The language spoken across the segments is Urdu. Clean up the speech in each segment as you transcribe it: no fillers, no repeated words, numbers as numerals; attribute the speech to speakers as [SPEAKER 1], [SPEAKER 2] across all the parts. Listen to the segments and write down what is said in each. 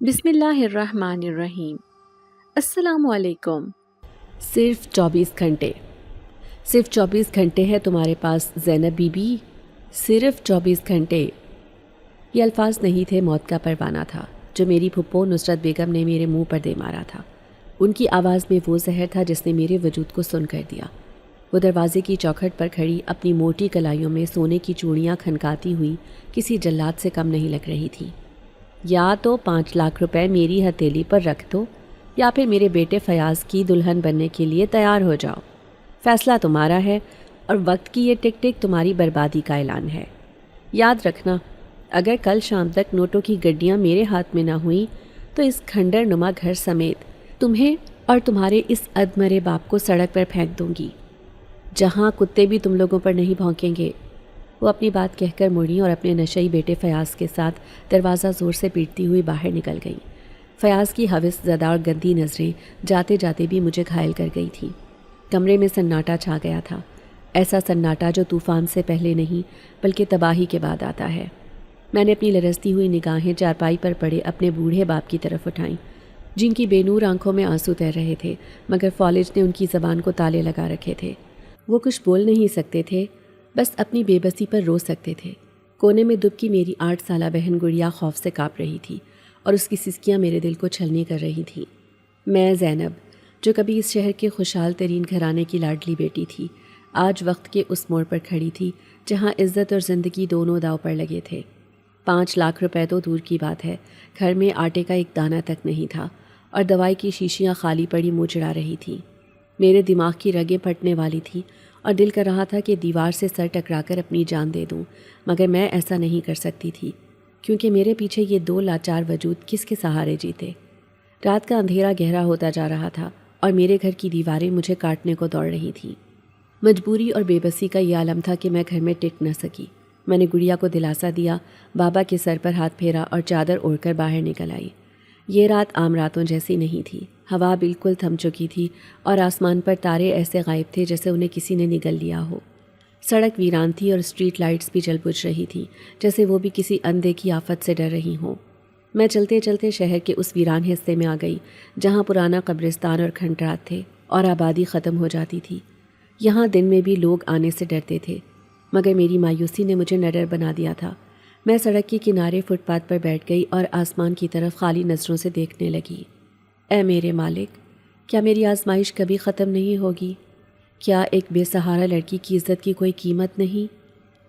[SPEAKER 1] بسم اللہ الرحمن الرحیم۔ السلام علیکم۔ صرف 24 گھنٹے، صرف 24 گھنٹے ہے تمہارے پاس زینب بی بی، صرف 24 گھنٹے۔ یہ الفاظ نہیں تھے، موت کا پروانہ تھا جو میری پھپھو نصرت بیگم نے میرے منہ پر دے مارا تھا۔ ان کی آواز میں وہ زہر تھا جس نے میرے وجود کو سن کر دیا۔ وہ دروازے کی چوکھٹ پر کھڑی اپنی موٹی کلائیوں میں سونے کی چوڑیاں کھنکاتی ہوئی کسی جلاد سے کم نہیں لگ رہی تھی۔ یا تو 5 لاکھ روپے میری ہتھیلی پر رکھ دو یا پھر میرے بیٹے فیاض کی دلہن بننے کے لیے تیار ہو جاؤ۔ فیصلہ تمہارا ہے اور وقت کی یہ ٹک ٹک تمہاری بربادی کا اعلان ہے۔ یاد رکھنا، اگر کل شام تک نوٹوں کی گڈیاں میرے ہاتھ میں نہ ہوئیں تو اس کھنڈر نما گھر سمیت تمہیں اور تمہارے اس ادمرے باپ کو سڑک پر پھینک دوں گی، جہاں کتے بھی تم لوگوں پر نہیں بھونکیں گے۔ وہ اپنی بات کہہ کر مڑی اور اپنے نشئی بیٹے فیاض کے ساتھ دروازہ زور سے پیٹتی ہوئی باہر نکل گئی۔ فیاض کی ہوس زدہ اور گندی نظریں جاتے جاتے بھی مجھے گھائل کر گئی تھیں۔ کمرے میں سناٹا چھا گیا تھا، ایسا سناٹا جو طوفان سے پہلے نہیں بلکہ تباہی کے بعد آتا ہے۔ میں نے اپنی لرزتی ہوئی نگاہیں چارپائی پر پڑے اپنے بوڑھے باپ کی طرف اٹھائیں، جن کی بے نور آنکھوں میں آنسو تیر رہے تھے، مگر فالج نے ان کی زبان کو تالے لگا رکھے تھے۔ وہ کچھ بول نہیں سکتے تھے، بس اپنی بے بسی پر رو سکتے تھے۔ کونے میں دبکی میری 8 سالہ بہن گڑیا خوف سے کانپ رہی تھی اور اس کی سسکیاں میرے دل کو چھلنی کر رہی تھیں۔ میں زینب، جو کبھی اس شہر کے خوشحال ترین گھرانے کی لاڈلی بیٹی تھی، آج وقت کے اس موڑ پر کھڑی تھی جہاں عزت اور زندگی دونوں داؤ پر لگے تھے۔ 5 لاکھ روپے تو دور کی بات ہے، گھر میں آٹے کا ایک دانہ تک نہیں تھا اور دوائی کی شیشیاں خالی پڑی منہ چڑھا رہی تھیں۔ میرے دماغ کی رگیں پھٹنے والی تھی اور دل کر رہا تھا کہ دیوار سے سر ٹکرا کر اپنی جان دے دوں، مگر میں ایسا نہیں کر سکتی تھی، کیونکہ میرے پیچھے یہ 2 لاچار وجود کس کے سہارے جیتے۔ رات کا اندھیرا گہرا ہوتا جا رہا تھا اور میرے گھر کی دیواریں مجھے کاٹنے کو دوڑ رہی تھیں۔ مجبوری اور بے بسی کا یہ عالم تھا کہ میں گھر میں ٹک نہ سکی۔ میں نے گڑیا کو دلاسا دیا، بابا کے سر پر ہاتھ پھیرا اور چادر اوڑھ کر باہر نکل آئی۔ یہ رات عام راتوں جیسی نہیں تھی، ہوا بالکل تھم چکی تھی اور آسمان پر تارے ایسے غائب تھے جیسے انہیں کسی نے نگل لیا ہو۔ سڑک ویران تھی اور اسٹریٹ لائٹس بھی جل بجھ رہی تھیں، جیسے وہ بھی کسی اندیکھی آفت سے ڈر رہی ہوں۔ میں چلتے چلتے شہر کے اس ویران حصے میں آ گئی جہاں پرانا قبرستان اور کھنڈرات تھے اور آبادی ختم ہو جاتی تھی۔ یہاں دن میں بھی لوگ آنے سے ڈرتے تھے، مگر میری مایوسی نے مجھے نڈر بنا دیا تھا۔ میں سڑک کے کنارے فٹ پاتھ پر بیٹھ گئی اور آسمان کی طرف خالی نظروں سے دیکھنے لگی۔ اے میرے مالک، کیا میری آزمائش کبھی ختم نہیں ہوگی؟ کیا ایک بے سہارا لڑکی کی عزت کی کوئی قیمت نہیں؟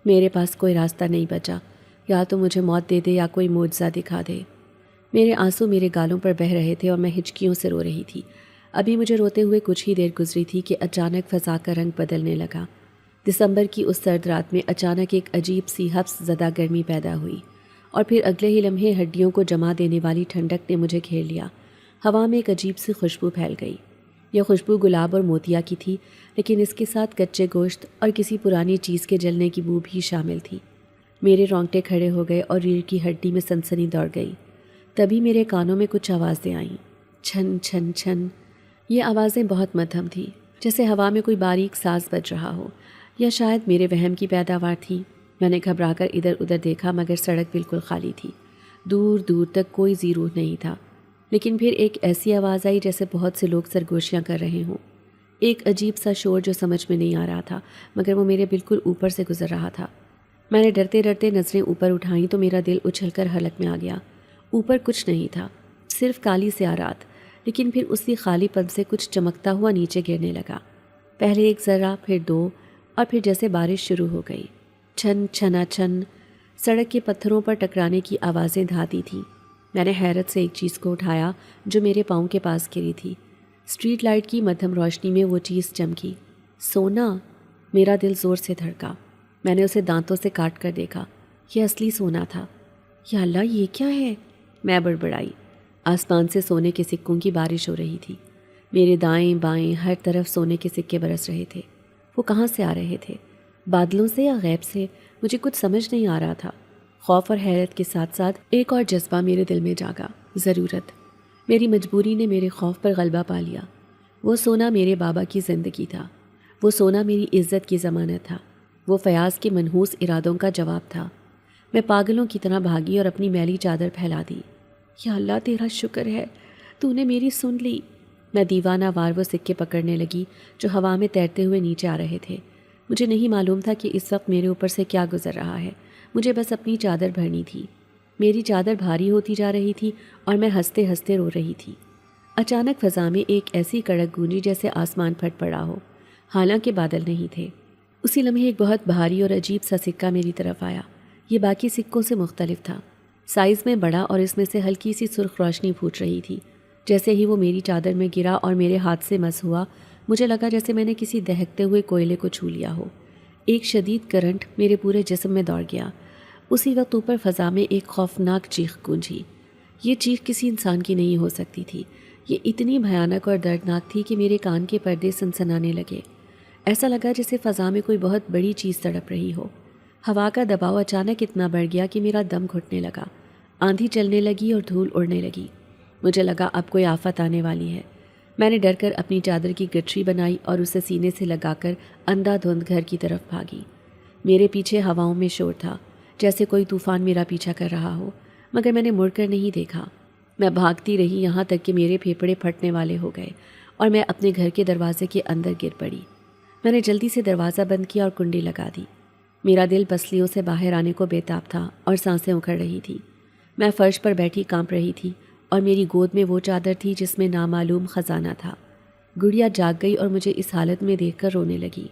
[SPEAKER 1] میرے پاس کوئی راستہ نہیں بچا، یا تو مجھے موت دے دے یا کوئی معجزہ دکھا دے۔ میرے آنسو میرے گالوں پر بہہ رہے تھے اور میں ہچکیوں سے رو رہی تھی۔ ابھی مجھے روتے ہوئے کچھ ہی دیر گزری تھی کہ اچانک فضا کا رنگ بدلنے لگا۔ دسمبر کی اس سرد رات میں اچانک ایک عجیب سی حبس زدہ گرمی پیدا ہوئی اور پھر اگلے ہی لمحے ہڈیوں کو جما دینے والی ٹھنڈک نے مجھے گھیر لیا۔ ہوا میں ایک عجیب سی خوشبو پھیل گئی۔ یہ خوشبو گلاب اور موتیا کی تھی، لیکن اس کے ساتھ کچے گوشت اور کسی پرانی چیز کے جلنے کی بو بھی شامل تھی۔ میرے رونگٹے کھڑے ہو گئے اور ریڑھ کی ہڈی میں سنسنی دوڑ گئی۔ تبھی میرے کانوں میں کچھ آوازیں آئیں، چھن چھن چھن۔ یہ آوازیں بہت مدھم تھیں، جیسے ہوا میں کوئی باریک ساز بج رہا ہو، یا شاید میرے وہم کی پیداوار تھی۔ میں نے گھبرا کر ادھر ادھر دیکھا، مگر سڑک بالکل خالی تھی، دور دور تک کوئی زیرو نہیں تھا۔ لیکن پھر ایک ایسی آواز آئی جیسے بہت سے لوگ سرگوشیاں کر رہے ہوں، ایک عجیب سا شور جو سمجھ میں نہیں آ رہا تھا، مگر وہ میرے بالکل اوپر سے گزر رہا تھا۔ میں نے ڈرتے ڈرتے نظریں اوپر اٹھائیں تو میرا دل اچھل کر حلق میں آ گیا۔ اوپر کچھ نہیں تھا، صرف کالی سیاہ رات، لیکن پھر اسی خالی پن سے کچھ چمکتا ہوا نیچے گرنے لگا۔ پہلے ایک ذرہ، پھر 2، اور پھر جیسے بارش شروع ہو گئی۔ چھن چھنا چھن، سڑک کے پتھروں پر ٹکرانے کی آوازیں دھاتی تھیں۔ میں نے حیرت سے ایک چیز کو اٹھایا جو میرے پاؤں کے پاس گری تھی۔ اسٹریٹ لائٹ کی مدھم روشنی میں وہ چیز چمکی۔ سونا! میرا دل زور سے دھڑکا۔ میں نے اسے دانتوں سے کاٹ کر دیکھا، یہ اصلی سونا تھا۔ یا اللہ، یہ کیا ہے؟ میں بڑبڑائی۔ آسمان سے سونے کے سکوں کی بارش ہو رہی تھی۔ میرے دائیں بائیں ہر طرف سونے کے سکے برس رہے تھے۔ وہ کہاں سے آ رہے تھے؟ بادلوں سے یا غیب سے؟ مجھے کچھ سمجھ نہیں آ رہا تھا۔ خوف اور حیرت کے ساتھ ساتھ ایک اور جذبہ میرے دل میں جاگا، ضرورت۔ میری مجبوری نے میرے خوف پر غلبہ پا لیا۔ وہ سونا میرے بابا کی زندگی تھا، وہ سونا میری عزت کی ضمانت تھا، وہ فیاض کے منحوس ارادوں کا جواب تھا۔ میں پاگلوں کی طرح بھاگی اور اپنی میلی چادر پھیلا دی۔ یا اللہ تیرا شکر ہے، تو نے میری سن لی۔ میں دیوانہ وار وہ سکے پکڑنے لگی جو ہوا میں تیرتے ہوئے نیچے آ رہے تھے۔ مجھے نہیں معلوم تھا کہ اس وقت میرے اوپر سے کیا گزر رہا ہے، مجھے بس اپنی چادر بھرنی تھی۔ میری چادر بھاری ہوتی جا رہی تھی اور میں ہنستے ہنستے رو رہی تھی۔ اچانک فضا میں ایک ایسی کڑک گونجی جیسے آسمان پھٹ پڑا ہو، حالانکہ بادل نہیں تھے۔ اسی لمحے ایک بہت بھاری اور عجیب سا سکہ میری طرف آیا۔ یہ باقی سکوں سے مختلف تھا، سائز میں بڑا، اور اس میں سے ہلکی سی سرخ روشنی پھوٹ رہی تھی۔ جیسے ہی وہ میری چادر میں گرا اور میرے ہاتھ سے مس ہوا، مجھے لگا جیسے میں نے کسی دہکتے ہوئے کوئلے کو چھو لیا ہو۔ ایک شدید کرنٹ میرے پورے جسم میں دوڑ گیا۔ اسی وقت اوپر فضا میں ایک خوفناک چیخ گونجی۔ یہ چیخ کسی انسان کی نہیں ہو سکتی تھی۔ یہ اتنی بھیانک اور دردناک تھی کہ میرے کان کے پردے سنسنانے لگے۔ ایسا لگا جیسے فضا میں کوئی بہت بڑی چیز تڑپ رہی ہو۔ ہوا کا دباؤ اچانک اتنا بڑھ گیا کہ میرا دم گھٹنے لگا۔ آندھی چلنے لگی اور دھول اڑنے لگی۔ مجھے لگا اب کوئی آفت آنے والی ہے۔ میں نے ڈر کر اپنی چادر کی گٹھری بنائی اور اسے سینے سے لگا کر اندھا دھند گھر کی طرف بھاگی۔ میرے پیچھے ہواؤں میں شور تھا، جیسے کوئی طوفان میرا پیچھا کر رہا ہو، مگر میں نے مڑ کر نہیں دیکھا۔ میں بھاگتی رہی یہاں تک کہ میرے پھیپھڑے پھٹنے والے ہو گئے اور میں اپنے گھر کے دروازے کے اندر گر پڑی۔ میں نے جلدی سے دروازہ بند کیا اور کنڈی لگا دی۔ میرا دل پسلیوں سے باہر آنے کو بے تاب تھا اور سانسیں اکھڑ رہی تھی۔ میں فرش پر بیٹھی کانپ رہی تھی اور میری گود میں وہ چادر تھی جس میں نامعلوم خزانہ تھا۔ گڑیا جاگ گئی اور مجھے اس حالت میں دیکھ کر رونے لگی۔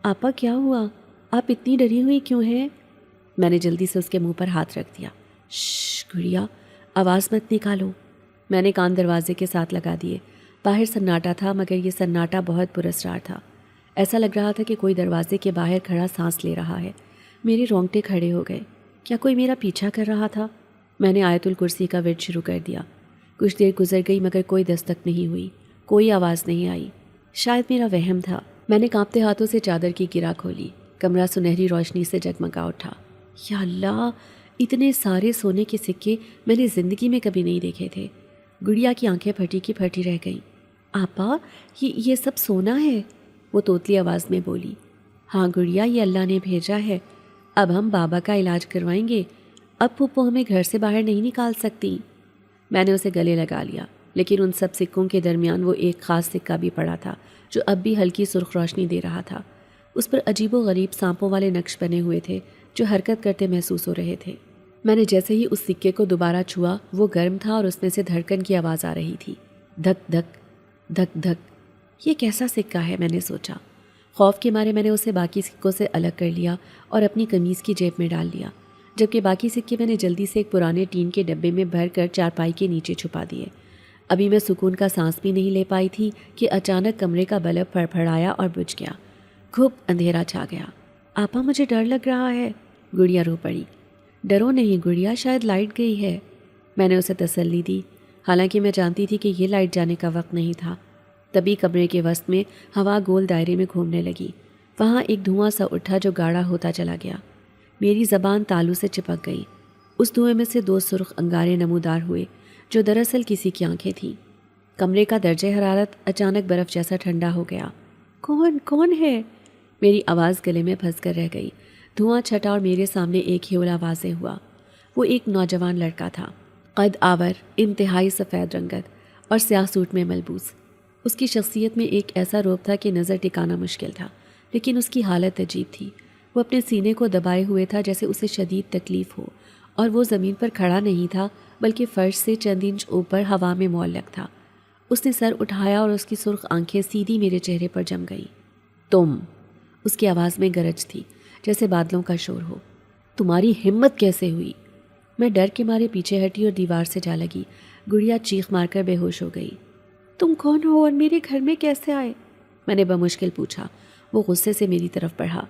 [SPEAKER 1] آپا کیا ہوا؟ آپ اتنی ڈری ہوئی کیوں ہیں؟ میں نے جلدی سے اس کے منہ پر ہاتھ رکھ دیا۔ شش گڑیا، آواز مت نکالو۔ میں نے کان دروازے کے ساتھ لگا دیے۔ باہر سناٹا تھا، مگر یہ سناٹا بہت پراسرار تھا۔ ایسا لگ رہا تھا کہ کوئی دروازے کے باہر کھڑا سانس لے رہا ہے۔ میرے رونگٹے کھڑے ہو گئے۔ کیا کوئی میرا پیچھا کر رہا تھا؟ میں نے آیت الکرسی کا ورد شروع کر دیا۔ کچھ دیر گزر گئی مگر کوئی دستک نہیں ہوئی، کوئی آواز نہیں آئی۔ شاید میرا وہم تھا۔ میں نے کانپتے ہاتھوں سے چادر کی گرہ کھولی۔ کمرہ سنہری روشنی سے جگمگا اٹھا۔ یا اللہ، اتنے سارے سونے کے سکے میں نے زندگی میں کبھی نہیں دیکھے تھے۔ گڑیا کی آنکھیں پھٹی کی پھٹی رہ گئیں۔ آپا، یہ سب سونا ہے؟ وہ توتلی آواز میں بولی۔ ہاں گڑیا، یہ اللہ نے بھیجا ہے۔ اب ہم بابا کا علاج کروائیں گے۔ اب پھپھو ہمیں گھر سے باہر نہیں نکال سکتی۔ میں نے اسے گلے لگا لیا، لیکن ان سب سکوں کے درمیان وہ ایک خاص سکہ بھی پڑا تھا جو اب بھی ہلکی سرخ روشنی دے رہا تھا۔ اس پر عجیب و غریب سانپوں والے نقش بنے ہوئے تھے جو حرکت کرتے محسوس ہو رہے تھے۔ میں نے جیسے ہی اس سکے کو دوبارہ چھوا، وہ گرم تھا اور اس میں سے دھڑکن کی آواز آ رہی تھی، دھک دھک دھک دھک۔ یہ کیسا سکہ ہے، میں نے سوچا۔ خوف کے مارے میں نے اسے باقی سکوں سے الگ کر لیا اور اپنی قمیض کی جیب میں ڈال دیا، جبکہ باقی سکے میں نے جلدی سے ایک پرانے ٹین کے ڈبے میں بھر کر چارپائی کے نیچے چھپا دیے۔ ابھی میں سکون کا سانس بھی نہیں لے پائی تھی کہ اچانک کمرے کا بلب پھڑپھڑایا اور بجھ گیا۔ گھپ اندھیرا چھا گیا۔ آپا، مجھے ڈر لگ رہا ہے۔ گڑیا رو پڑی۔ ڈرو نہیں گڑیا، شاید لائٹ گئی ہے۔ میں نے اسے تسلی دی، حالانکہ میں جانتی تھی کہ یہ لائٹ جانے کا وقت نہیں تھا۔ تبھی کمرے کے وسط میں ہوا گول دائرے میں گھومنے لگی۔ وہاں ایک دھواں سا اٹھا جو گاڑھا ہوتا چلا گیا۔ میری زبان تالو سے چپک گئی۔ اس دھوئیں میں سے دو سرخ انگارے نمودار ہوئے جو دراصل کسی کی آنکھیں تھیں۔ کمرے کا درجہ حرارت اچانک برف جیسا ٹھنڈا ہو گیا۔ کون ہے؟ میری آواز گلے میں پھنس کر رہ گئی۔ دھواں چھٹا اور میرے سامنے ایک ہیولا واضح ہوا۔ وہ ایک نوجوان لڑکا تھا، قد آور، انتہائی سفید رنگت اور سیاہ سوٹ میں ملبوس۔ اس کی شخصیت میں ایک ایسا روب تھا کہ نظر ٹکانا مشکل تھا، لیکن اس کی حالت عجیب تھی۔ وہ اپنے سینے کو دبائے ہوئے تھا جیسے اسے شدید تکلیف ہو، اور وہ زمین پر کھڑا نہیں تھا بلکہ فرش سے چند انچ اوپر ہوا میں معلق تھا۔ اس نے سر اٹھایا اور اس کی سرخ آنکھیں سیدھی میرے چہرے پر جم گئیں۔ تم، اس کی آواز میں گرج تھی جیسے بادلوں کا شور ہو۔ تمہاری ہمت کیسے ہوئی؟ میں ڈر کے مارے پیچھے ہٹی اور دیوار سے جا لگی۔ گڑیا چیخ مار کر بے ہوش ہو گئی۔ تم کون ہو اور میرے گھر میں کیسے آئے؟ میں نے بمشکل پوچھا۔ وہ غصے سے میری طرف بڑھا۔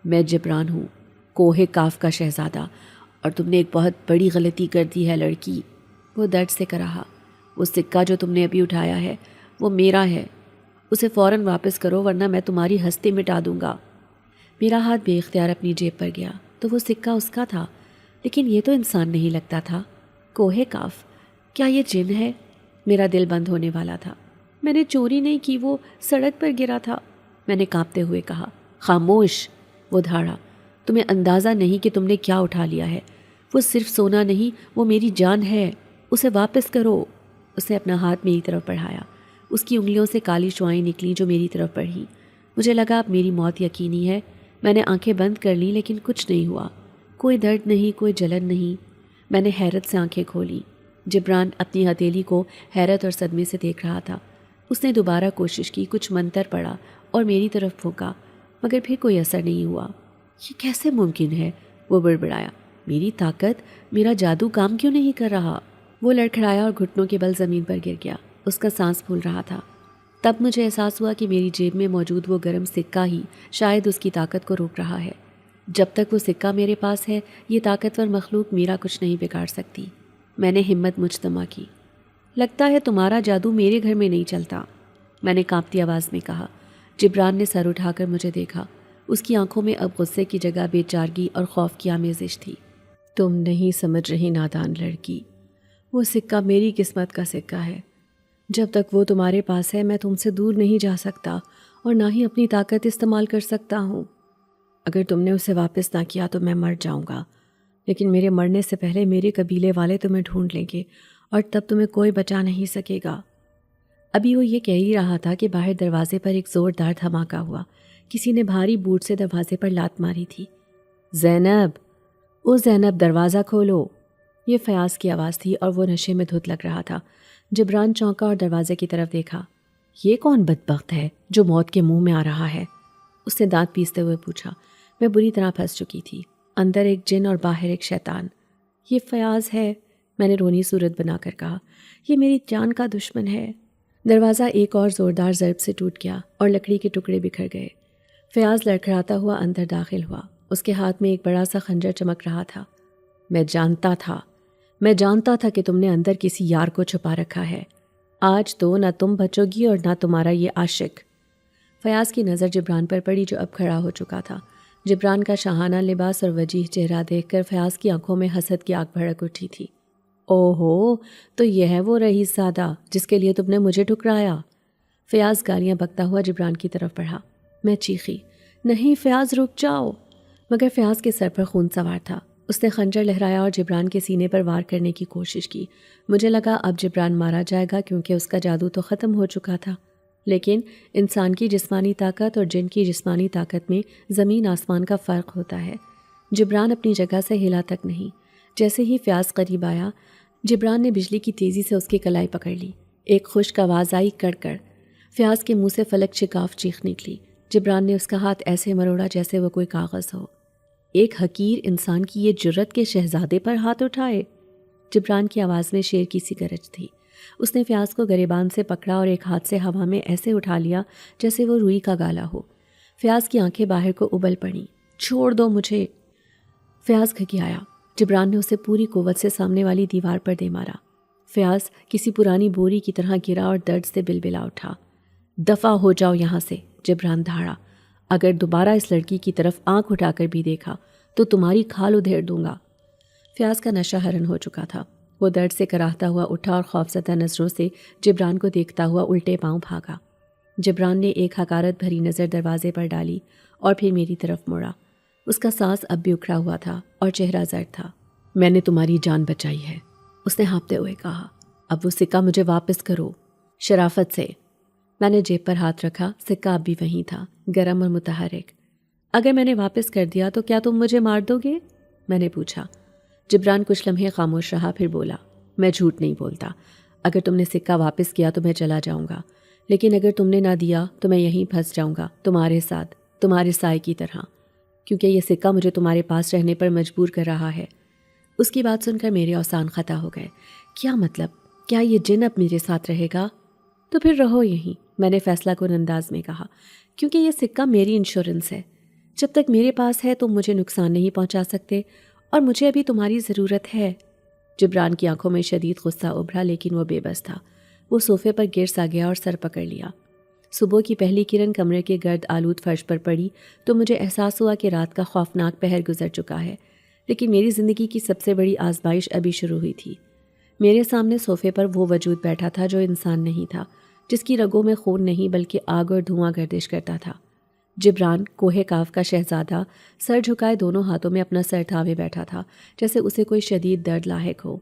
[SPEAKER 1] میں جبران ہوں، کوہ کاف کا شہزادہ، اور تم نے ایک بہت بڑی غلطی کر دی ہے لڑکی۔ وہ درد سے کہا، وہ سکہ جو تم نے ابھی اٹھایا ہے وہ میرا ہے، اسے فوراً واپس کرو ورنہ میں تمہاری ہستی مٹا دوں گا۔ میرا ہاتھ بے اختیار اپنی جیب پر گیا تو وہ سکہ اس کا تھا، لیکن یہ تو انسان نہیں لگتا تھا۔ کوہ کاف، کیا یہ جن ہے؟ میرا دل بند ہونے والا تھا۔ میں نے چوری نہیں کی، وہ سڑک پر گرا تھا، میں نے کانپتے ہوئے کہا۔ خاموش، وہ دھاڑا، تمہیں اندازہ نہیں کہ تم نے کیا اٹھا لیا ہے۔ وہ صرف سونا نہیں، وہ میری جان ہے۔ اسے واپس کرو۔ اس نے اپنا ہاتھ میری طرف بڑھایا۔ اس کی انگلیوں سے کالی شعائیں نکلیں جو میری طرف بڑھی۔ مجھے لگا اب میری موت یقینی ہے۔ میں نے آنکھیں بند کر لیں لیکن کچھ نہیں ہوا، کوئی درد نہیں، کوئی جلن نہیں۔ میں نے حیرت سے آنکھیں کھولیں۔ جبران اپنی ہتھیلی کو حیرت اور صدمے سے دیکھ رہا تھا۔ اس نے دوبارہ کوشش کی، کچھ منتر پڑا اور میری طرف پھونکا، مگر پھر کوئی اثر نہیں ہوا۔ یہ کیسے ممکن ہے؟ وہ بڑبڑایا۔ میری طاقت، میرا جادو کام کیوں نہیں کر رہا؟ وہ لڑکھڑایا اور گھٹنوں کے بل زمین پر گر گیا۔ اس کا سانس پھول رہا تھا۔ تب مجھے احساس ہوا کہ میری جیب میں موجود وہ گرم سکہ ہی شاید اس کی طاقت کو روک رہا ہے۔ جب تک وہ سکہ میرے پاس ہے، یہ طاقتور مخلوق میرا کچھ نہیں بگاڑ سکتی۔ میں نے ہمت مجتمع کی۔ لگتا ہے تمہارا جادو میرے گھر میں نہیں چلتا، میں نے کانپتی آواز میں کہا۔ جبران نے سر اٹھا کر مجھے دیکھا۔ اس کی آنکھوں میں اب غصے کی جگہ بے چارگی اور خوف کی آمیزش تھی۔ تم نہیں سمجھ رہی نادان لڑکی، وہ سکہ میری قسمت کا سکہ ہے۔ جب تک وہ تمہارے پاس ہے میں تم سے دور نہیں جا سکتا اور نہ ہی اپنی طاقت استعمال کر سکتا ہوں۔ اگر تم نے اسے واپس نہ کیا تو میں مر جاؤں گا، لیکن میرے مرنے سے پہلے میرے قبیلے والے تمہیں ڈھونڈ لیں گے اور تب تمہیں کوئی بچا نہیں سکے گا۔ ابھی وہ یہ کہہ ہی رہا تھا کہ باہر دروازے پر ایک زوردار دھماکہ ہوا۔ کسی نے بھاری بوٹ سے دروازے پر لات ماری تھی۔ زینب، او زینب، دروازہ کھولو۔ یہ فیاض کی آواز تھی اور وہ نشے میں دھت لگ رہا تھا۔ جبران چونکا اور دروازے کی طرف دیکھا۔ یہ کون بدبخت ہے جو موت کے منہ میں آ رہا ہے؟ اس نے دانت پیستے ہوئے پوچھا۔ میں بری طرح پھنس چکی تھی، اندر ایک جن اور باہر ایک شیطان۔ یہ فیاض ہے، میں نے رونی صورت بنا کر کہا۔ یہ میری جان کا دشمن ہے۔ دروازہ ایک اور زوردار ضرب سے ٹوٹ گیا اور لکڑی کے ٹکڑے بکھر گئے۔ فیاض لڑکھڑاتا ہوا اندر داخل ہوا۔ اس کے ہاتھ میں ایک بڑا سا خنجر چمک رہا تھا۔ میں جانتا تھا کہ تم نے اندر کسی یار کو چھپا رکھا ہے۔ آج تو نہ تم بچو گی اور نہ تمہارا یہ عاشق۔ فیاض کی نظر جبران پر پڑی جو اب کھڑا ہو چکا تھا۔ جبران کا شاہانہ لباس اور وجیح چہرہ دیکھ کر فیاض کی آنکھوں میں حسد کی آگ بھڑک اٹھی تھی۔ اوہو، تو یہ ہے وہ رئیس زادہ جس کے لیے تم نے مجھے ٹھکرایا۔ فیاض گالیاں بکتا ہوا جبران کی طرف بڑھا۔ میں چیخی، نہیں فیاض، رک جاؤ۔ مگر فیاض کے سر پر خون سوار تھا۔ اس نے خنجر لہرایا اور جبران کے سینے پر وار کرنے کی کوشش کی۔ مجھے لگا اب جبران مارا جائے گا کیونکہ اس کا جادو تو ختم ہو چکا تھا، لیکن انسان کی جسمانی طاقت اور جن کی جسمانی طاقت میں زمین آسمان کا فرق ہوتا ہے۔ جبران اپنی جگہ سے ہلا تک نہیں۔ جیسے ہی فیاض قریب آیا، جبران نے بجلی کی تیزی سے اس کی کلائی پکڑ لی۔ ایک خشک آواز آئی، کڑ کڑ۔ فیاض کے منہ سے فلک شکاف چیخ نکلی۔ جبران نے اس کا ہاتھ ایسے مروڑا جیسے وہ کوئی کاغذ ہو۔ ایک حقیر انسان کی یہ جرت کے شہزادے پر ہاتھ اٹھائے۔ جبران کی آواز میں شیر کی سی گرج تھی۔ اس نے فیاض کو گریبان سے پکڑا اور ایک ہاتھ سے ہوا میں ایسے اٹھا لیا جیسے وہ روئی کا گالا ہو۔ فیاض کی آنکھیں باہر کو ابل پڑیں۔ چھوڑ دو مجھے۔ فیاض گھگیایا۔ جبران نے اسے پوری قوت سے سامنے والی دیوار پر دے مارا۔ فیاض کسی پرانی بوری کی طرح گرا اور درد سے بلبلا اٹھا۔ دفع ہو جاؤ یہاں سے، جبران دھاڑا۔ اگر دوبارہ اس لڑکی کی طرف آنکھ اٹھا کر بھی دیکھا تو تمہاری کھال ادھیڑ دوں گا۔ فیاض کا نشہ حرن ہو چکا تھا۔ وہ درد سے کراہتا ہوا اٹھا اور خوفزدہ نظروں سے جبران کو دیکھتا ہوا الٹے پاؤں بھاگا۔ جبران نے ایک حقارت بھری نظر دروازے پر ڈالی اور پھر میری طرف مڑا۔ اس کا سانس اب بھی اکھڑا ہوا تھا اور چہرہ زرد تھا۔ میں نے تمہاری جان بچائی ہے، اس نے ہانپتے ہوئے کہا۔ اب وہ سکہ مجھے واپس کرو، شرافت سے۔ میں نے جیب پر ہاتھ رکھا۔ سکہ اب بھی وہیں تھا، گرم اور متحرک۔ اگر میں نے واپس کر دیا تو کیا تم مجھے مار دو گے؟ میں نے پوچھا۔ جبران کچھ لمحے خاموش رہا، پھر بولا، میں جھوٹ نہیں بولتا۔ اگر تم نے سکہ واپس کیا تو میں چلا جاؤں گا، لیکن اگر تم نے نہ دیا تو میں یہیں پھنس جاؤں گا تمہارے ساتھ، تمہارے سائے کی طرح، کیونکہ یہ سکہ مجھے تمہارے پاس رہنے پر مجبور کر رہا ہے۔ اس کی بات سن کر میرے اوسان خطا ہو گئے۔ کیا مطلب؟ کیا یہ جن اب میرے ساتھ رہے گا؟ تو پھر رہو یہیں، میں نے فیصلہ کن انداز میں کہا، کیونکہ یہ سکہ میری انشورنس ہے۔ جب تک میرے پاس ہے تم مجھے نقصان نہیں پہنچا سکتے، اور مجھے ابھی تمہاری ضرورت ہے۔ جبران کی آنکھوں میں شدید غصہ ابھرا، لیکن وہ بے بس تھا۔ وہ صوفے پر گر سا گیا اور سر پکڑ لیا۔ صبح کی پہلی کرن کمرے کے گرد آلود فرش پر پڑی تو مجھے احساس ہوا کہ رات کا خوفناک پہر گزر چکا ہے، لیکن میری زندگی کی سب سے بڑی آزمائش ابھی شروع ہوئی تھی۔ میرے سامنے صوفے پر وہ وجود بیٹھا تھا جو انسان نہیں تھا، جس کی رگوں میں خون نہیں بلکہ آگ اور دھواں گردش کرتا تھا۔ جبران، کوہ کاف کا شہزادہ، سر جھکائے دونوں ہاتھوں میں اپنا سر تھامے بیٹھا تھا، جیسے اسے کوئی شدید درد لاحق ہو۔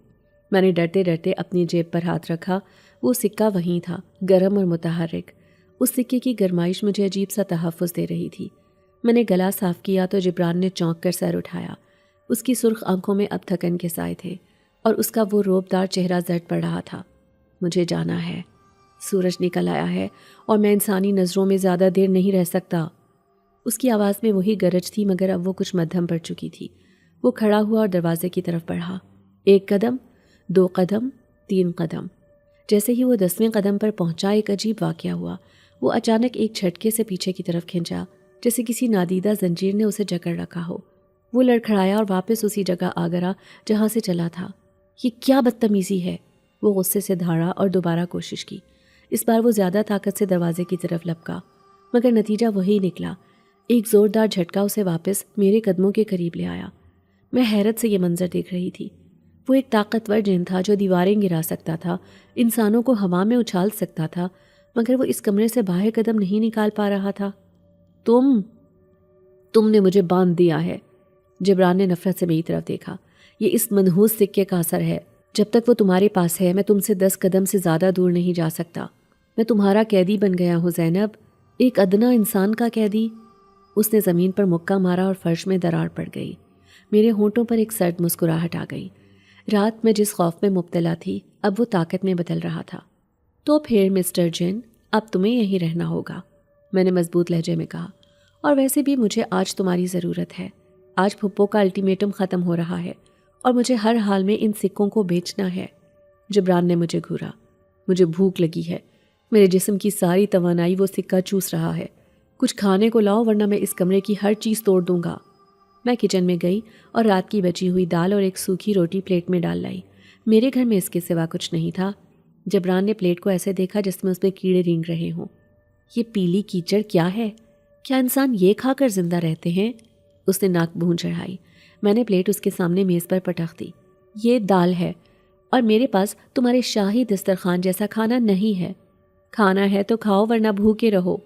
[SPEAKER 1] میں نے ڈرتے ڈرتے اپنی جیب پر ہاتھ رکھا. وہ سکہ وہیں تھا, گرم اور متحرک. اس سکے کی گرمائش مجھے عجیب سا تحفظ دے رہی تھی. میں نے گلا صاف کیا تو جبران نے چونک کر سر اٹھایا. اس کی سرخ آنکھوں میں اب تھکن کے سائے تھے اور اس کا وہ روبدار چہرہ زرد پڑ رہا تھا. مجھے جانا ہے, سورج نکل آیا ہے اور میں انسانی نظروں میں زیادہ دیر نہیں رہ سکتا. اس کی آواز میں وہی گرج تھی, مگر اب وہ کچھ مدھم پڑ چکی تھی. وہ کھڑا ہوا اور دروازے کی طرف بڑھا. 1 قدم, 2 قدم, 3 قدم. جیسے ہی وہ 10ویں قدم پر پہنچا ایک عجیب واقعہ ہوا. وہ اچانک ایک جھٹکے سے پیچھے کی طرف کھنچا, جیسے کسی نادیدہ زنجیر نے اسے جکڑ رکھا ہو. وہ لڑکھڑایا اور واپس اسی جگہ آ گرا جہاں سے چلا تھا. یہ کیا بدتمیزی ہے, وہ غصے سے دھاڑا اور دوبارہ کوشش کی. اس بار وہ زیادہ طاقت سے دروازے کی طرف لپکا, مگر نتیجہ وہی نکلا. ایک زوردار جھٹکا اسے واپس میرے قدموں کے قریب لے آیا. میں حیرت سے یہ منظر دیکھ رہی تھی. وہ ایک طاقتور جن تھا جو دیواریں گرا سکتا تھا, انسانوں کو ہوا میں اچھال سکتا تھا, مگر وہ اس کمرے سے باہر قدم نہیں نکال پا رہا تھا. تم نے مجھے باندھ دیا ہے. جبران نے نفرت سے میری طرف دیکھا. یہ اس منحوس سکے کا اثر ہے. جب تک وہ تمہارے پاس ہے میں تم سے 10 قدم سے زیادہ دور نہیں جا سکتا. میں تمہارا قیدی بن گیا ہوں زینب, ایک ادنا انسان کا قیدی. اس نے زمین پر مکہ مارا اور فرش میں دراڑ پڑ گئی. میرے ہونٹوں پر ایک سرد مسکراہٹ آ گئی. رات میں جس خوف میں مبتلا تھی اب وہ طاقت میں بدل رہا تھا. تو پھر مسٹر جن, اب تمہیں یہیں رہنا ہوگا, میں نے مضبوط لہجے میں کہا. اور ویسے بھی مجھے آج تمہاری ضرورت ہے. آج پھپھو کا الٹیمیٹم ختم ہو رہا ہے اور مجھے ہر حال میں ان سکوں کو بیچنا ہے. جبران نے مجھے گھورا. مجھے بھوک لگی ہے. میرے جسم کی ساری توانائی وہ سکہ چوس رہا ہے. کچھ کھانے کو لاؤ ورنہ میں اس کمرے کی ہر چیز توڑ دوں گا. میں کچن میں گئی اور رات کی بچی ہوئی دال اور ایک سوکھی روٹی پلیٹ میں ڈال لائی. میرے گھر میں اس کے سوا کچھ نہیں تھا. جبران نے پلیٹ کو ایسے دیکھا جس میں اس پہ کیڑے رینگ رہے ہوں. یہ پیلی کیچڑ کیا ہے؟ کیا انسان یہ کھا کر زندہ رہتے ہیں؟ اس نے ناک بھون چڑھائی. میں نے پلیٹ اس کے سامنے میز پر پٹخ دی. یہ دال ہے اور میرے پاس تمہارے شاہی دسترخوان جیسا کھانا نہیں ہے. کھانا ہے تو کھاؤ ورنہ بھوکے رہو.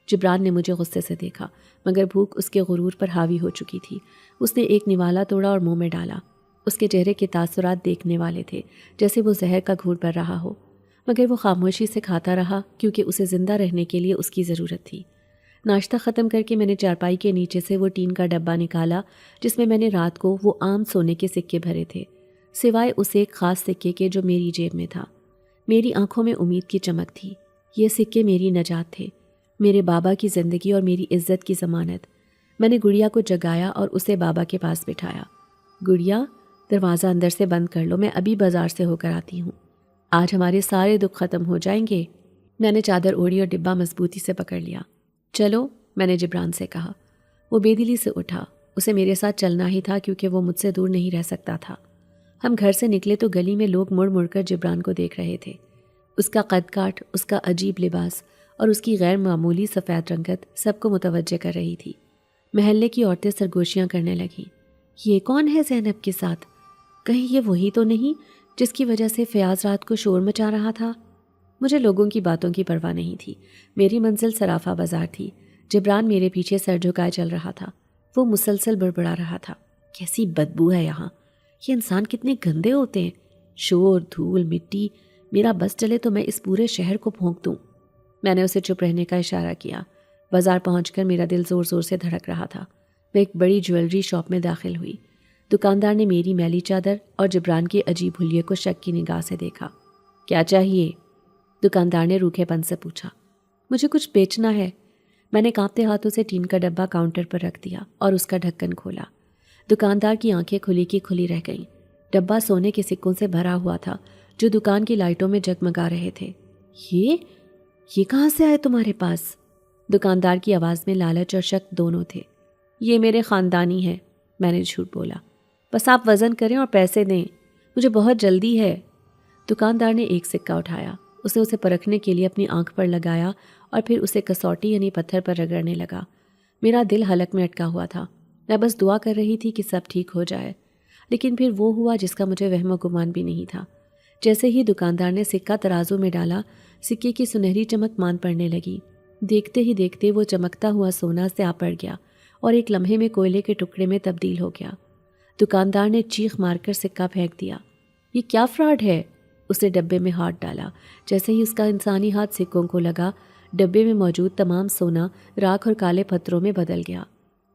[SPEAKER 1] جبران نے مجھے غصے سے دیکھا, مگر بھوک اس کے غرور پر حاوی ہو چکی تھی. اس نے ایک نوالا توڑا اور منہ میں ڈالا. اس کے چہرے کے تاثرات دیکھنے والے تھے, جیسے وہ زہر کا گھونٹ بھر رہا ہو, مگر وہ خاموشی سے کھاتا رہا کیونکہ اسے زندہ رہنے کے لیے اس کی ضرورت تھی. ناشتہ ختم کر کے میں نے چارپائی کے نیچے سے وہ ٹین کا ڈبہ نکالا جس میں نے رات کو وہ عام سونے کے سکے بھرے تھے, سوائے اس ایک خاص سکے کے جو میری جیب میں تھا. میری آنکھوں میں امید کی چمک تھی. یہ سکے میری نجات تھے, میرے بابا کی زندگی اور میری عزت کی ضمانت. میں نے گڑیا کو جگایا اور اسے بابا کے پاس بٹھایا. گڑیا, دروازہ اندر سے بند کر لو, میں ابھی بازار سے ہو کر آتی ہوں. آج ہمارے سارے دکھ ختم ہو جائیں گے. میں نے چادر اوڑھی اور ڈبہ مضبوطی سے پکڑ لیا. چلو, میں نے جبران سے کہا. وہ بے دلی سے اٹھا. اسے میرے ساتھ چلنا ہی تھا کیونکہ وہ مجھ سے دور نہیں رہ سکتا تھا. ہم گھر سے نکلے تو گلی میں لوگ مڑ مڑ کر جبران کو دیکھ رہے تھے. اس کا قد کاٹ, اس کا عجیب لباس اور اس کی غیر معمولی سفید رنگت سب کو متوجہ کر رہی تھی. محلے کی عورتیں سرگوشیاں کرنے لگیں. یہ کون ہے زینب کے ساتھ؟ کہیں یہ وہی تو نہیں جس کی وجہ سے فیاض رات کو شور مچا رہا تھا؟ مجھے لوگوں کی باتوں کی پرواہ نہیں تھی. میری منزل صرافہ بازار تھی. جبران میرے پیچھے سر جھکائے چل رہا تھا. وہ مسلسل بڑبڑا رہا تھا. کیسی بدبو ہے یہاں, یہ انسان کتنے گندے ہوتے ہیں. شور, دھول, مٹی, میرا بس چلے تو میں اس پورے شہر کو پھونک دوں. میں نے اسے چپ رہنے کا اشارہ کیا. بازار پہنچ کر میرا دل زور زور سے دھڑک رہا تھا. میں ایک بڑی جیولری شاپ میں داخل ہوئی. دکاندار نے میری میلی چادر اور جبران کے عجیب حلیے کو شک کی نگاہ سے دیکھا. کیا چاہیے؟ دکاندار نے روکھے پن سے پوچھا. مجھے کچھ بیچنا ہے. میں نے کانپتے ہاتھوں سے ٹین کا ڈبہ کاؤنٹر پر رکھ دیا اور اس کا ڈھکن کھولا. دکاندار کی آنکھیں کھلی کی کھلی رہ گئیں. ڈبہ سونے کے سکوں سے بھرا ہوا تھا جو دکان کی لائٹوں میں جگمگا رہے تھے. یہ کہاں سے آئے تمہارے پاس؟ دکاندار کی آواز میں لالچ اور شک دونوں تھے. یہ میرے خاندانی ہے, میں نے جھوٹ بولا. بس آپ وزن کریں اور پیسے دیں, مجھے بہت جلدی ہے. دکاندار نے ایک سکہ اٹھایا. اس نے اسے پرکھنے کے لیے اپنی آنکھ پر لگایا اور پھر اسے کسوٹی یعنی پتھر پر رگڑنے لگا. میرا دل حلق میں اٹکا ہوا تھا. میں بس دعا کر رہی تھی کہ سب ٹھیک ہو جائے. لیکن پھر وہ ہوا جس کا مجھے وہم و گمان بھی نہیں تھا. جیسے ہی دکاندار نے سکہ ترازو میں ڈالا, سکے کی سنہری چمک مان پڑنے لگی. دیکھتے ہی دیکھتے وہ چمکتا ہوا سونا سے آ پڑ گیا اور ایک لمحے میں کوئلے کے ٹکڑے میں تبدیل ہو گیا. دکاندار نے چیخ مار کر سکہ پھینک دیا. یہ کیا فراڈ ہے؟ اس نے ڈبے میں ہاتھ ڈالا۔ جیسے ہی اس کا انسانی ہاتھ سکوں کو لگا، ڈبے میں موجود تمام سونا راکھ اور کالے پتھروں میں بدل گیا۔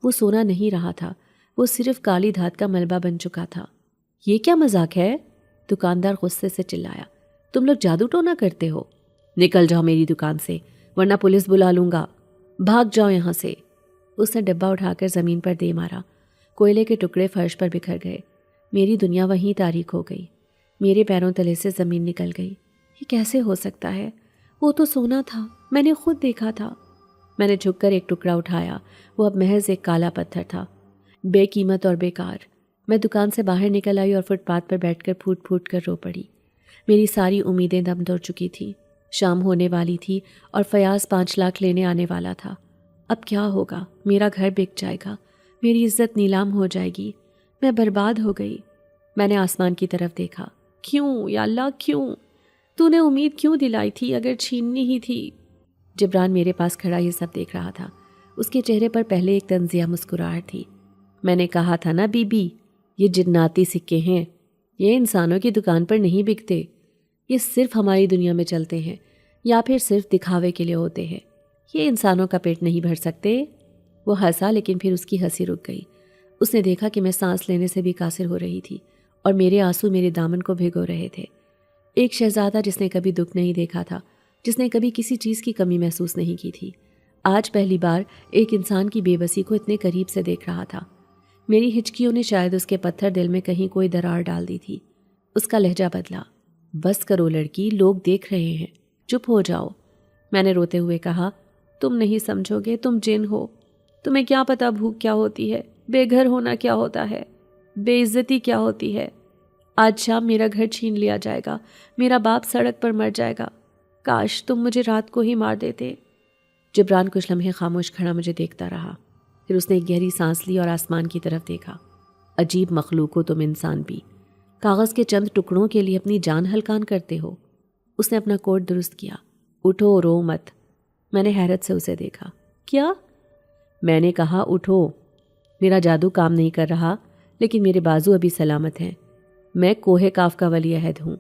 [SPEAKER 1] وہ سونا نہیں رہا تھا، وہ صرف کالی دھات کا ملبہ بن چکا تھا۔ یہ کیا مذاق ہے؟ دکاندار غصے سے چلایا۔ تم لوگ جادو ٹونا کرتے ہو؟ نکل جاؤ میری دکان سے، ورنہ پولیس بلا لوں گا، بھاگ جاؤ یہاں سے۔ اس نے ڈبہ اٹھا کر زمین پر دے مارا۔ کوئلے کے ٹکڑے فرش پر بکھر گئے۔ میری دنیا وہیں تاریک ہو گئی۔ میرے پیروں تلے سے زمین نکل گئی۔ یہ کیسے ہو سکتا ہے؟ وہ تو سونا تھا، میں نے خود دیکھا تھا۔ میں نے جھک کر ایک ٹکڑا اٹھایا۔ وہ اب محض ایک کالا پتھر تھا، بے قیمت اور بیکار۔ میں دکان سے باہر نکل آئی اور فٹ پاتھ پر بیٹھ کر پھوٹ پھوٹ کر رو پڑی۔ میری ساری امیدیں دم توڑ چکی تھیں۔ شام ہونے والی تھی اور فیاض 5 لاکھ لینے آنے والا تھا۔ اب کیا ہوگا؟ میرا گھر بک جائے گا، میری عزت نیلام ہو جائے گی، میں برباد ہو گئی۔ میں نے آسمان کی طرف دیکھا۔ کیوں یا اللہ کیوں؟ تو نے امید کیوں دلائی تھی اگر چھیننی ہی تھی؟ جبران میرے پاس کھڑا یہ سب دیکھ رہا تھا۔ اس کے چہرے پر پہلے ایک طنزیہ مسکراہٹ تھی۔ میں نے کہا تھا نا بی بی، یہ جناتی سکے ہیں، یہ انسانوں کی دکان پر نہیں بکتے، یہ صرف ہماری دنیا میں چلتے ہیں یا پھر صرف دکھاوے کے لیے ہوتے ہیں، یہ انسانوں کا پیٹ نہیں بھر سکتے۔ وہ ہنسا، لیکن پھر اس کی ہنسی رک گئی۔ اس نے دیکھا کہ میں سانس لینے سے بھی قاصر ہو رہی تھی اور میرے آنسو میرے دامن کو بھگو رہے تھے۔ ایک شہزادہ جس نے کبھی دکھ نہیں دیکھا تھا، جس نے کبھی کسی چیز کی کمی محسوس نہیں کی تھی، آج پہلی بار ایک انسان کی بے بسی کو اتنے قریب سے دیکھ رہا تھا۔ میری ہچکیوں نے شاید اس کے پتھر دل میں کہیں کوئی درار ڈال دی تھی۔ اس کا لہجہ بدلا۔ بس کرو لڑکی، لوگ دیکھ رہے ہیں، چپ ہو جاؤ۔ میں نے روتے ہوئے کہا، تم نہیں سمجھو گے، تم جن ہو، تمہیں کیا پتا بھوک کیا ہوتی ہے، بے گھر ہونا کیا ہوتا ہے، بے عزتی کیا ہوتی ہے۔ آج شام میرا گھر چھین لیا جائے گا، میرا باپ سڑک پر مر جائے گا، کاش تم مجھے رات کو ہی مار دیتے۔ جبران کچھ لمحے خاموش کھڑا مجھے دیکھتا رہا، پھر اس نے ایک گہری سانس لی اور آسمان کی طرف دیکھا۔ عجیب مخلوق ہو تم انسان بھی، کاغذ کے چند ٹکڑوں کے لیے اپنی جان ہلکان کرتے ہو۔ اس نے اپنا کوٹ درست کیا۔ اٹھو، رو مت۔ میں نے حیرت سے اسے دیکھا۔ کیا؟ میں نے کہا اٹھو۔ میرا جادو کام نہیں کر رہا، لیکن میرے بازو ابھی سلامت ہیں۔ میں کوہ کاف کا ولی عہد ہوں۔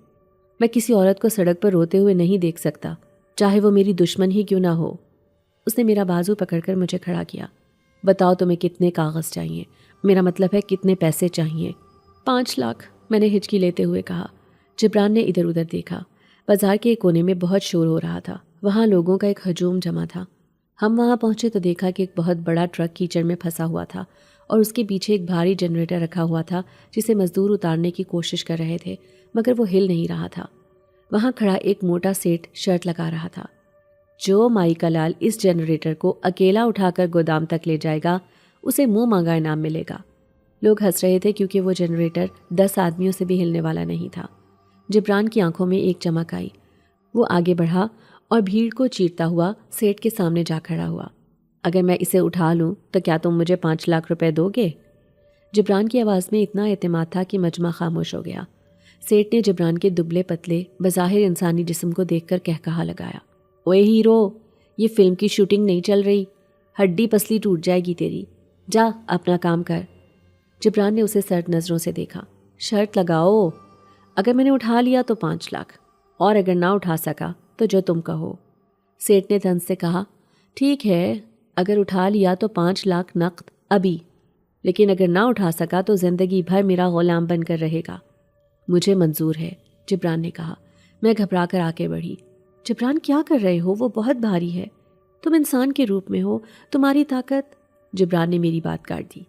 [SPEAKER 1] میں کسی عورت کو سڑک پر روتے ہوئے نہیں دیکھ سکتا، چاہے وہ میری دشمن ہی کیوں نہ ہو۔ اس نے میرا بازو پکڑ کر مجھے کھڑا کیا۔ بتاؤ تمہیں کتنے کاغذ چاہیے، میرا مطلب ہے کتنے پیسے چاہیے؟ 5 لاکھ، میں نے ہچکی لیتے ہوئے کہا۔ جبران نے ادھر ادھر دیکھا۔ بازار کے ایک کونے میں بہت شور ہو رہا تھا، وہاں لوگوں کا ایک ہجوم جمع تھا۔ ہم وہاں پہنچے تو دیکھا کہ ایک بہت بڑا ٹرک کیچڑ میں پھنسا ہوا تھا اور اس کے پیچھے ایک بھاری جنریٹر رکھا ہوا تھا جسے مزدور اتارنے کی کوشش کر رہے تھے، مگر وہ ہل نہیں رہا تھا۔ وہاں کھڑا ایک موٹا سیٹ شرط لگا رہا تھا، جو مائی کا لال اس جنریٹر کو اکیلا اٹھا کر گودام تک لے جائے گا، اسے منہ مانگا انعام ملے گا۔ لوگ ہنس رہے تھے کیونکہ وہ جنریٹر 10 آدمیوں سے بھی ہلنے والا نہیں تھا۔ جبران کی آنکھوں میں ایک چمک آئی۔ وہ آگے بڑھا اور بھیڑ کو چیرتا ہوا سیٹ کے سامنے جا کھڑا ہوا۔ اگر میں اسے اٹھا لوں تو کیا تم مجھے 5 لاکھ روپے دو گے؟ جبران کی آواز میں اتنا اعتماد تھا کہ مجمع خاموش ہو گیا۔ سیٹ نے جبران کے دبلے پتلے بظاہر انسانی جسم کو دیکھ کر کہکہا لگایا، اوے ہیرو، یہ فلم کی شوٹنگ نہیں چل رہی، ہڈی پسلی ٹوٹ جائے گی تیری، جا اپنا کام کر۔ جبران نے اسے سرد نظروں سے دیکھا۔ شرط لگاؤ، اگر میں نے اٹھا لیا تو 5 لاکھ، اور اگر نہ اٹھا سکا تو جو تم کہو۔ سیٹ نے طنز سے کہا، ٹھیک ہے، اگر اٹھا لیا تو 5 لاکھ نقد ابھی، لیکن اگر نہ اٹھا سکا تو زندگی بھر میرا غلام بن کر رہے گا۔ مجھے منظور ہے، جبران نے کہا۔ میں گھبرا کر آگے بڑھی۔ جبران کیا کر رہے ہو؟ وہ بہت بھاری ہے، تم انسان کے روپ میں ہو، تمہاری طاقت۔ جبران نے میری بات کاٹ دی۔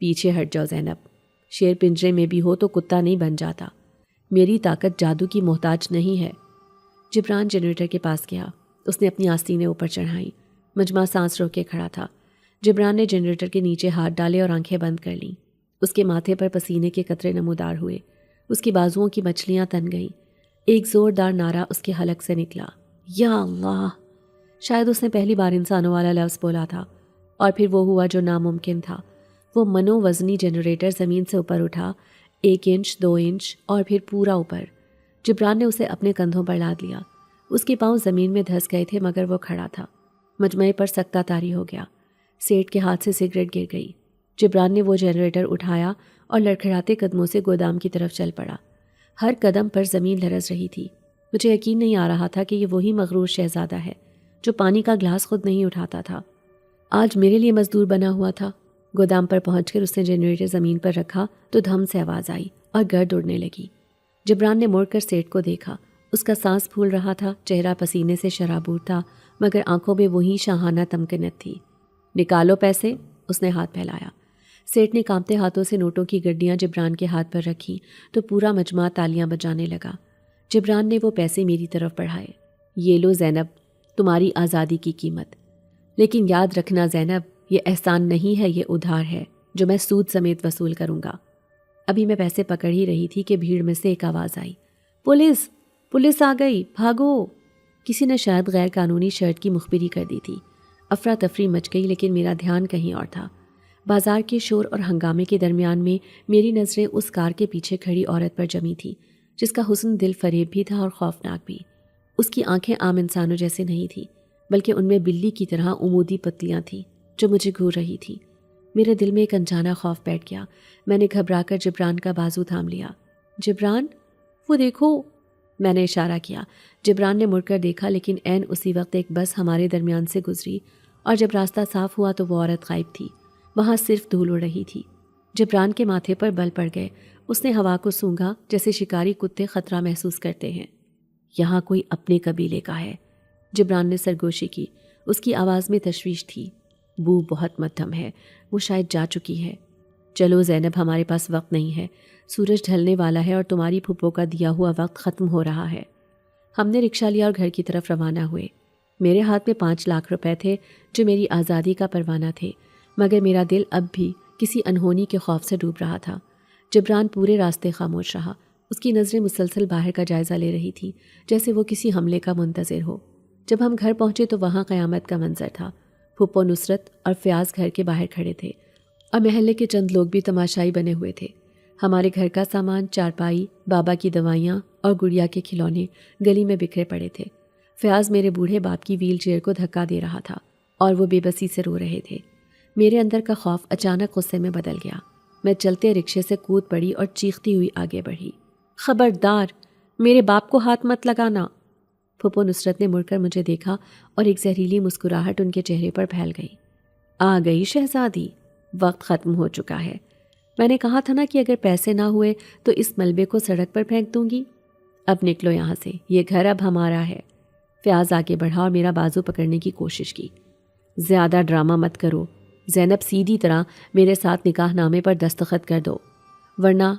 [SPEAKER 1] پیچھے ہٹ جاؤ زینب، شیر پنجرے میں بھی ہو تو کتا نہیں بن جاتا، میری طاقت جادو کی محتاج نہیں ہے۔ جبران جنریٹر کے پاس گیا، اس نے اپنی آستینیں اوپر چڑھائیں۔ مجمع سانس روک کے کھڑا تھا۔ جبران نے جنریٹر کے نیچے ہاتھ ڈالے اور آنکھیں بند کر لیں۔ اس کے ماتھے پر پسینے کے قطرے نمودار ہوئے، اس کی بازوؤں کی مچھلیاں تن گئیں۔ ایک زوردار نعرہ اس کے حلق سے نکلا، یا اللہ! شاید اس نے پہلی بار انسانوں والا لفظ بولا تھا، اور پھر وہ ہوا جو ناممکن تھا۔ وہ منو وزنی جنریٹر زمین سے اوپر اٹھا، 1 انچ، 2 انچ اور پھر پورا اوپر۔ جبران نے اسے اپنے کندھوں پر لاد لیا۔ اس کے پاؤں زمین میں دھس گئے تھے مگر وہ کھڑا تھا۔ مجمع پر سکتہ طاری ہو گیا۔ سیٹ کے ہاتھ سے سگریٹ گر گئی۔ جبران نے وہ جنریٹر اٹھایا اور لڑکھڑاتے قدموں سے گودام کی طرف چل پڑا۔ ہر قدم پر زمین لرز رہی تھی۔ مجھے یقین نہیں آ رہا تھا کہ یہ وہی مغرور شہزادہ ہے جو پانی کا گلاس خود نہیں اٹھاتا تھا، آج میرے لیے مزدور بنا ہوا تھا۔ گودام پر پہنچ کر اس نے جنریٹر زمین پر رکھا تو دھم سے آواز آئی اور گرد اڑنے لگی۔ جبران نے مڑ کر سیٹھ کو دیکھا۔ اس کا سانس پھول رہا تھا، چہرہ پسینے سے شرابور تھا، مگر آنکھوں میں وہی شاہانہ تمکنت تھی۔ نکالو پیسے، اس نے ہاتھ پھیلایا۔ سیٹھ نے کانپتے ہاتھوں سے نوٹوں کی گڈیاں جبران کے ہاتھ پر رکھیں تو پورا مجمع تالیاں بجانے لگا۔ جبران نے وہ پیسے میری طرف بڑھائے۔ یہ لو زینب، تمہاری آزادی کی قیمت۔ لیکن یاد رکھنا زینب، یہ احسان نہیں ہے، یہ ادھار ہے جو میں سود سمیت وصول کروں گا۔ ابھی میں پیسے پکڑ ہی رہی تھی کہ بھیڑ میں سے ایک آواز آئی، پولیس، پولیس آ گئی، بھاگو۔ کسی نے شاید غیر قانونی شرط کی مخبری کر دی تھی۔ افراتفری مچ گئی، لیکن میرا دھیان کہیں اور تھا۔ بازار کے شور اور ہنگامے کے درمیان میں میری نظریں اس کار کے پیچھے کھڑی عورت پر جمی تھی جس کا حسن دل فریب بھی تھا اور خوفناک بھی۔ اس کی آنکھیں عام انسانوں جیسے نہیں تھیں، بلکہ ان میں بلی کی طرح عمودی پتلیاں تھیں جو مجھے گھور رہی تھیں۔ میرے دل میں ایک انجانا خوف بیٹھ گیا۔ میں نے گھبرا کر جبران کا بازو تھام لیا۔ جبران، وہ دیکھو، میں نے اشارہ کیا۔ جبران نے مڑ کر دیکھا، لیکن عین اسی وقت ایک بس ہمارے درمیان سے گزری اور جب راستہ صاف ہوا تو وہ عورت غائب تھی۔ وہاں صرف دھول اڑ رہی تھی۔ جبران کے ماتھے پر بل پڑ گئے۔ اس نے ہوا کو سونگھا جیسے شکاری کتے خطرہ محسوس کرتے ہیں۔ یہاں کوئی اپنے قبیلے کا ہے، جبران نے سرگوشی کی۔ اس کی آواز میں تشویش تھی۔ بو بہت مدھم ہے، وہ شاید جا چکی ہے۔ چلو زینب، ہمارے پاس وقت نہیں ہے، سورج ڈھلنے والا ہے اور تمہاری پھپھو کا دیا ہوا وقت ختم ہو رہا ہے۔ ہم نے رکشہ لیا اور گھر کی طرف روانہ ہوئے۔ میرے ہاتھ میں 5 لاکھ روپے تھے جو میری آزادی کا پروانہ تھے، مگر میرا دل اب بھی کسی انہونی کے خوف سے ڈوب رہا تھا۔ جبران پورے راستے خاموش رہا۔ اس کی نظریں مسلسل باہر کا جائزہ لے رہی تھی، جیسے وہ کسی حملے کا منتظر ہو۔ جب ہم گھر پہنچے تو وہاں قیامت کا منظر تھا۔ پھپھو نصرت اور فیاض گھر کے باہر کھڑے تھے اور محلے کے چند لوگ بھی تماشائی بنے ہوئے تھے۔ ہمارے گھر کا سامان، چارپائی، بابا کی دوائیاں اور گڑیا کے کھلونے گلی میں بکھرے پڑے تھے۔ فیاض میرے بوڑھے باپ کی ویل چیئر کو دھکا دے رہا تھا اور وہ بے بسی سے رو رہے تھے۔ میرے اندر کا خوف اچانک غصے میں بدل گیا۔ میں چلتے رکشے سے کود پڑی اور چیختی ہوئی آگے بڑھی، خبردار، میرے باپ کو ہاتھ مت لگانا۔ پھپھو نصرت نے مڑ کر مجھے دیکھا اور ایک زہریلی مسکراہٹ ان کے چہرے پر پھیل گئی۔ آ گئی شہزادی، وقت ختم ہو چکا ہے۔ میں نے کہا تھا نا کہ اگر پیسے نہ ہوئے تو اس ملبے کو سڑک پر پھینک دوں گی۔ اب نکلو یہاں سے، یہ گھر اب ہمارا ہے۔ فیاض آگے بڑھا اور میرا بازو پکڑنے کی کوشش کی۔ زیادہ ڈرامہ مت کرو زینب، سیدھی طرح میرے ساتھ نکاح نامے پر دستخط کر دو، ورنہ۔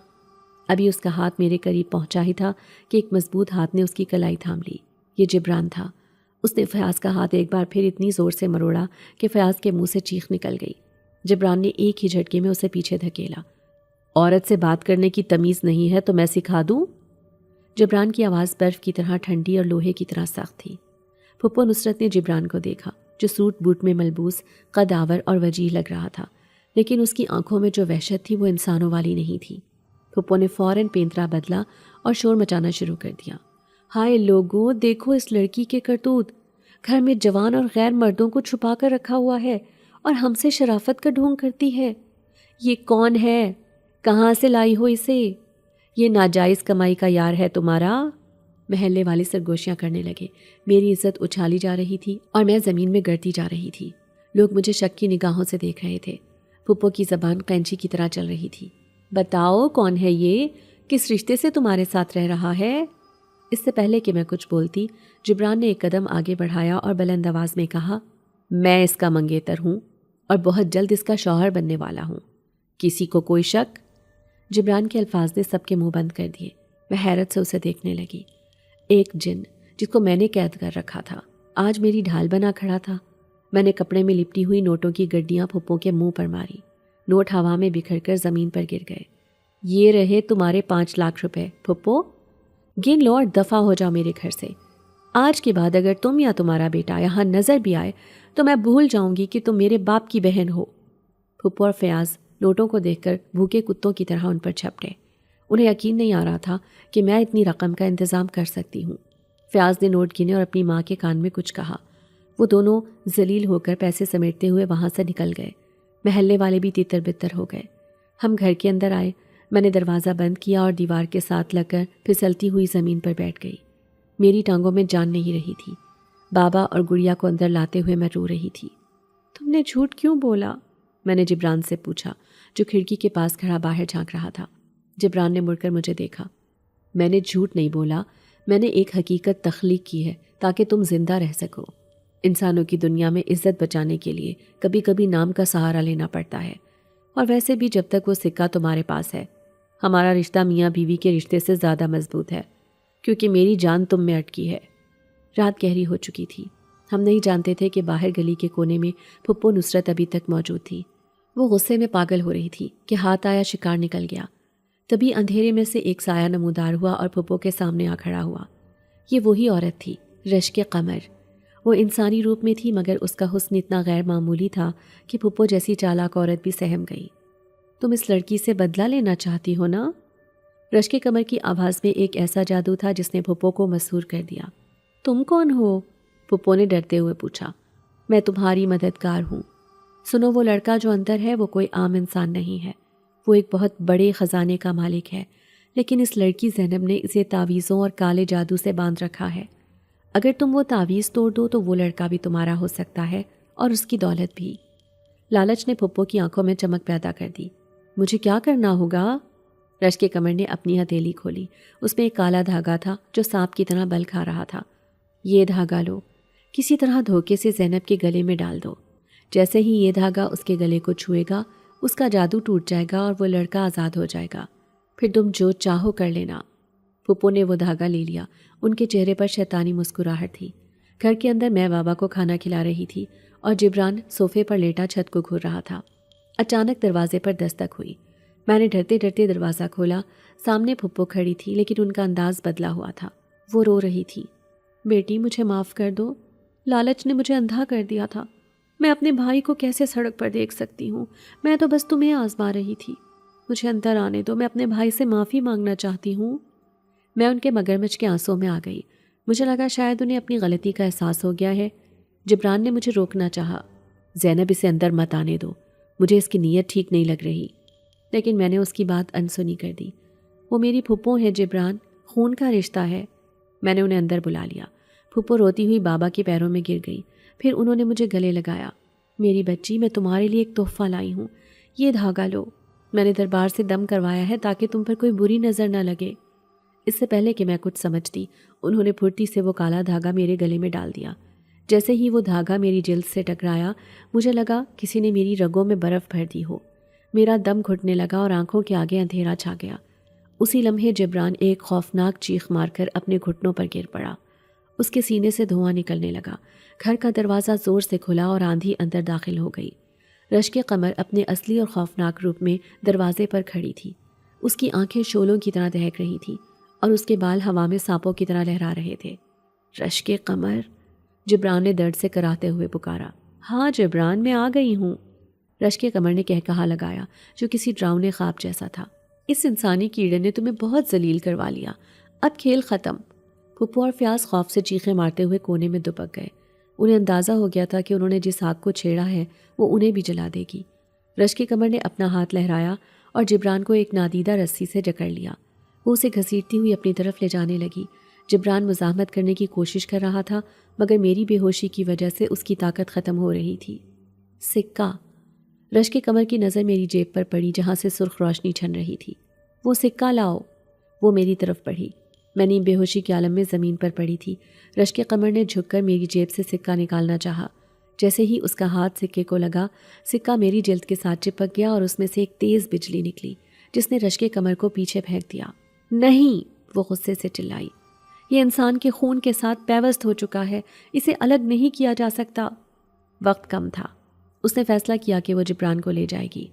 [SPEAKER 1] ابھی اس کا ہاتھ میرے قریب پہنچا ہی تھا کہ ایک مضبوط ہاتھ نے اس کی کلائی تھام لی۔ یہ جبران تھا۔ اس نے فیاض کا ہاتھ ایک بار پھر اتنی زور سے مروڑا کہ فیاض کے منہ سے چیخ نکل گئی۔ جبران نے ایک ہی جھٹکے میں اسے پیچھے دھکیلا۔ عورت سے بات کرنے کی تمیز نہیں ہے تو میں سکھا دوں؟ جبران کی آواز برف کی طرح ٹھنڈی اور لوہے کی طرح سخت تھی۔ پھپھو نصرت نے جبران کو دیکھا جو سوٹ بوٹ میں ملبوس، قد آور اور وجیح لگ رہا تھا، لیکن اس کی آنکھوں میں جو وحشت تھی وہ انسانوں والی نہیں تھی۔ پھپھو نے فوراً پینترا بدلا اور شور مچانا شروع کر دیا۔ ہائے لوگوں، دیکھو اس لڑکی کے کرتوت، گھر میں جوان اور غیر مردوں کو چھپا کر رکھا ہوا ہے اور ہم سے شرافت کا ڈھونگ کرتی ہے۔ یہ کون ہے؟ کہاں سے لائی ہو اسے؟ یہ ناجائز کمائی کا یار ہے تمہارا؟ محلے والے سرگوشیاں کرنے لگے۔ میری عزت اچھالی جا رہی تھی اور میں زمین میں گرتی جا رہی تھی۔ لوگ مجھے شک کی نگاہوں سے دیکھ رہے تھے۔ پھپھو کی زبان قینچی کی طرح چل رہی تھی۔ بتاؤ کون ہے یہ؟ کس رشتے سے تمہارے ساتھ رہ رہا ہے؟ اس سے پہلے کہ میں کچھ بولتی، جبران نے ایک قدم آگے بڑھایا اور بلند آواز میں کہا، میں اس کا منگیتر ہوں اور بہت جلد اس کا شوہر بننے والا ہوں۔ کسی کو کوئی شک؟ جبران کے الفاظ نے سب کے منہ بند کر دیے۔ میں حیرت سے اسے دیکھنے لگی۔ ایک جن جس کو میں نے قید کر رکھا تھا آج میری ڈھال بنا کھڑا تھا۔ میں نے کپڑے میں لپٹی ہوئی نوٹوں کی گڈیاں پھپھو کے منہ پر ماری۔ نوٹ ہوا میں بکھر کر زمین پر گر گئے۔ یہ رہے تمہارے 5 لاکھ روپے پھپھو، گن لو اور دفع ہو جاؤ میرے گھر سے۔ آج کے بعد اگر تم یا تمہارا بیٹا یہاں نظر بھی آئے تو میں بھول جاؤں گی کہ تم میرے باپ کی بہن ہو۔ پھپھو اور فیاض نوٹوں کو دیکھ کر بھوکے کتوں کی طرح ان پر چھپٹے۔ انہیں یقین نہیں آ رہا تھا کہ میں اتنی رقم کا انتظام کر سکتی ہوں۔ فیاض نے نوٹ گنے اور اپنی ماں کے کان میں کچھ کہا۔ وہ دونوں ذلیل ہو کر پیسے سمیٹتے ہوئے وہاں سے نکل گئے۔ محلے والے بھی تیتر بتر ہو گئے۔ ہم گھر کے اندر آئے۔ میں نے دروازہ بند کیا اور دیوار کے ساتھ لگ کر پھسلتی ہوئی زمین پر بیٹھ گئی۔ میری ٹانگوں میں جان نہیں رہی تھی۔ بابا اور گڑیا کو اندر لاتے ہوئے میں رو رہی تھی۔ تم نے جھوٹ کیوں بولا؟ میں نے جبران سے پوچھا، جو کھڑکی کے پاس کھڑا باہر جھانک رہا تھا۔ جبران نے مڑ کر مجھے دیکھا۔ میں نے جھوٹ نہیں بولا، میں نے ایک حقیقت تخلیق کی ہے تاکہ تم زندہ رہ سکو۔ انسانوں کی دنیا میں عزت بچانے کے لیے کبھی کبھی نام کا سہارا لینا پڑتا ہے، اور ویسے بھی جب تک وہ سکہ تمہارے پاس ہے، ہمارا رشتہ میاں بیوی کے رشتے سے زیادہ مضبوط ہے، کیونکہ میری جان تم میں اٹکی ہے۔ رات گہری ہو چکی تھی۔ ہم نہیں جانتے تھے کہ باہر گلی کے کونے میں پھپھو نصرت ابھی تک موجود تھی۔ وہ غصے میں پاگل ہو رہی تھی کہ ہاتھ آیا شکار نکل گیا۔ تبھی اندھیرے میں سے ایک سایہ نمودار ہوا اور پھپھو کے سامنے آ کھڑا ہوا۔ یہ وہی عورت تھی، رشک قمر۔ وہ انسانی روپ میں تھی، مگر اس کا حسن اتنا غیر معمولی تھا کہ پھپھو جیسی چالاک عورت بھی سہم گئی۔ تم اس لڑکی سے بدلہ لینا چاہتی ہو نا؟ رشک قمر کی آواز میں ایک ایسا جادو تھا جس نے پھپھو کو مسحور کر دیا۔ تم کون ہو؟ پھپھو نے ڈرتے ہوئے پوچھا۔ میں تمہاری مددگار ہوں۔ سنو، وہ لڑکا جو اندر ہے وہ کوئی عام انسان نہیں ہے، وہ ایک بہت بڑے خزانے کا مالک ہے، لیکن اس لڑکی زینب نے اسے تعویذوں اور کالے جادو سے باندھ رکھا ہے۔ اگر تم وہ تعویذ توڑ دو تو وہ لڑکا بھی تمہارا ہو سکتا ہے اور اس کی دولت بھی۔ لالچ نے پھپھو کی آنکھوں میں چمک پیدا کر دی۔ مجھے کیا کرنا ہوگا؟ رشک قمر نے اپنی ہتھیلی کھولی۔ اس میں ایک کالا دھاگا تھا جو سانپ کی طرح بل کھا رہا تھا۔ یہ دھاگا لو، کسی طرح دھوکے سے زینب کے گلے میں ڈال دو۔ جیسے ہی یہ دھاگا اس کے گلے کو چھوئے گا، اس کا جادو ٹوٹ جائے گا اور وہ لڑکا آزاد ہو جائے گا۔ پھر تم جو چاہو کر لینا۔ پھپھو نے وہ دھاگا لے لیا۔ ان کے چہرے پر شیطانی مسکراہٹ تھی۔ گھر کے اندر میں بابا کو کھانا کھلا رہی تھی اور جبران صوفے پر لیٹا چھت کو گھور رہا تھا۔ اچانک دروازے پر دستک ہوئی۔ میں نے ڈرتے ڈرتے دروازہ کھولا۔ سامنے پھپھو کھڑی تھی، لیکن ان کا انداز بدلا ہوا تھا۔ وہ رو رہی تھی۔ بیٹی، مجھے معاف کر دو۔ لالچ نے مجھے اندھا کر دیا تھا۔ میں اپنے بھائی کو کیسے سڑک پر دیکھ سکتی ہوں؟ میں تو بس تمہیں آزما رہی تھی۔ مجھے اندر آنے دو، میں اپنے بھائی سے معافی مانگنا چاہتی ہوں۔ میں ان کے مگرمچھ کے آنسوں میں آ گئی۔ مجھے لگا شاید انہیں اپنی غلطی کا احساس ہو گیا ہے۔ جبران نے مجھے روکنا چاہا۔ زینب، اسے اندر مت آنے دو، مجھے اس کی نیت ٹھیک نہیں لگ رہی، لیکن میں نے اس کی بات انسنی کر دی۔ وہ میری پھپھو ہے جبران، خون کا رشتہ ہے۔ میں نے انہیں اندر بلا لیا۔ پھپھو روتی ہوئی بابا کے پیروں میں گر گئی۔ پھر انہوں نے مجھے گلے لگایا۔ میری بچی، میں تمہارے لیے ایک تحفہ لائی ہوں، یہ دھاگا لو۔ میں نے دربار سے دم کروایا ہے تاکہ تم پر کوئی بری نظر نہ لگے۔ اس سے پہلے کہ میں کچھ سمجھتی، انہوں نے پھرتی سے وہ کالا دھاگا میرے گلے میں ڈال دیا۔ جیسے ہی وہ دھاگا میری جلد سے ٹکرایا، مجھے لگا کسی نے میری رگوں میں برف بھر دی ہو۔ میرا دم گھٹنے لگا اور آنکھوں کے آگے اندھیرا چھا گیا۔ اسی لمحے جبران ایک خوفناک چیخ مار کر اپنے گھٹنوں پر گر پڑا۔ اس کے سینے سے دھواں نکلنے لگا۔ گھر کا دروازہ زور سے کھلا اور آندھی اندر داخل ہو گئی۔ رشک قمر اپنے اصلی اور خوفناک روپ میں دروازے پر کھڑی تھی۔ اس کی آنکھیں شعلوں کی طرح دہک رہی تھیں اور اس کے بال ہوا میں سانپوں کی طرح لہرا رہے تھے۔ رشک قمر، جبران نے درد سے کراتے ہوئے پکارا۔ ہاں جبران، میں آ گئی ہوں، رشک قمر نے کہا لگایا جو کسی ڈراؤنے خواب جیسا تھا۔ اس انسانی کیڑے نے تمہیں بہت ذلیل کروا لیا، اب کھیل ختم۔ پھپھو اور فیاض خوف سے چیخیں مارتے ہوئے کونے میں دبک گئے۔ انہیں اندازہ ہو گیا تھا کہ انہوں نے جس آگ کو چھیڑا ہے وہ انہیں بھی جلا دے گی۔ رشک قمر نے اپنا ہاتھ لہرایا اور جبران کو ایک نادیدہ رسی سے جکڑ لیا۔ وہ اسے گھسیٹتی ہوئی اپنی طرف لے جانے لگی۔ جبران مزاحمت کرنے کی کوشش کر رہا تھا، مگر میری بے ہوشی کی وجہ سے اس کی طاقت ختم ہو رہی تھی۔ سکہ۔ رشک قمر کی نظر میری جیب پر پڑی جہاں سے سرخ روشنی چھن رہی تھی۔ وہ سکہ لاؤ۔ وہ میری طرف بڑھی۔ میں نے بے ہوشی کے عالم میں زمین پر پڑی تھی۔ رشک قمر نے جھک کر میری جیب سے سکہ نکالنا چاہا۔ جیسے ہی اس کا ہاتھ سکے کو لگا، سکہ میری جلد کے ساتھ چپک گیا اور اس میں سے ایک تیز بجلی نکلی جس نے رشک قمر کو پیچھے پھینک دیا۔ نہیں، وہ غصے سے چلائی، یہ انسان کے خون کے ساتھ پیوست ہو چکا ہے، اسے الگ نہیں کیا جا سکتا۔ وقت کم تھا۔ اس نے فیصلہ کیا کہ وہ جبران کو لے جائے گی۔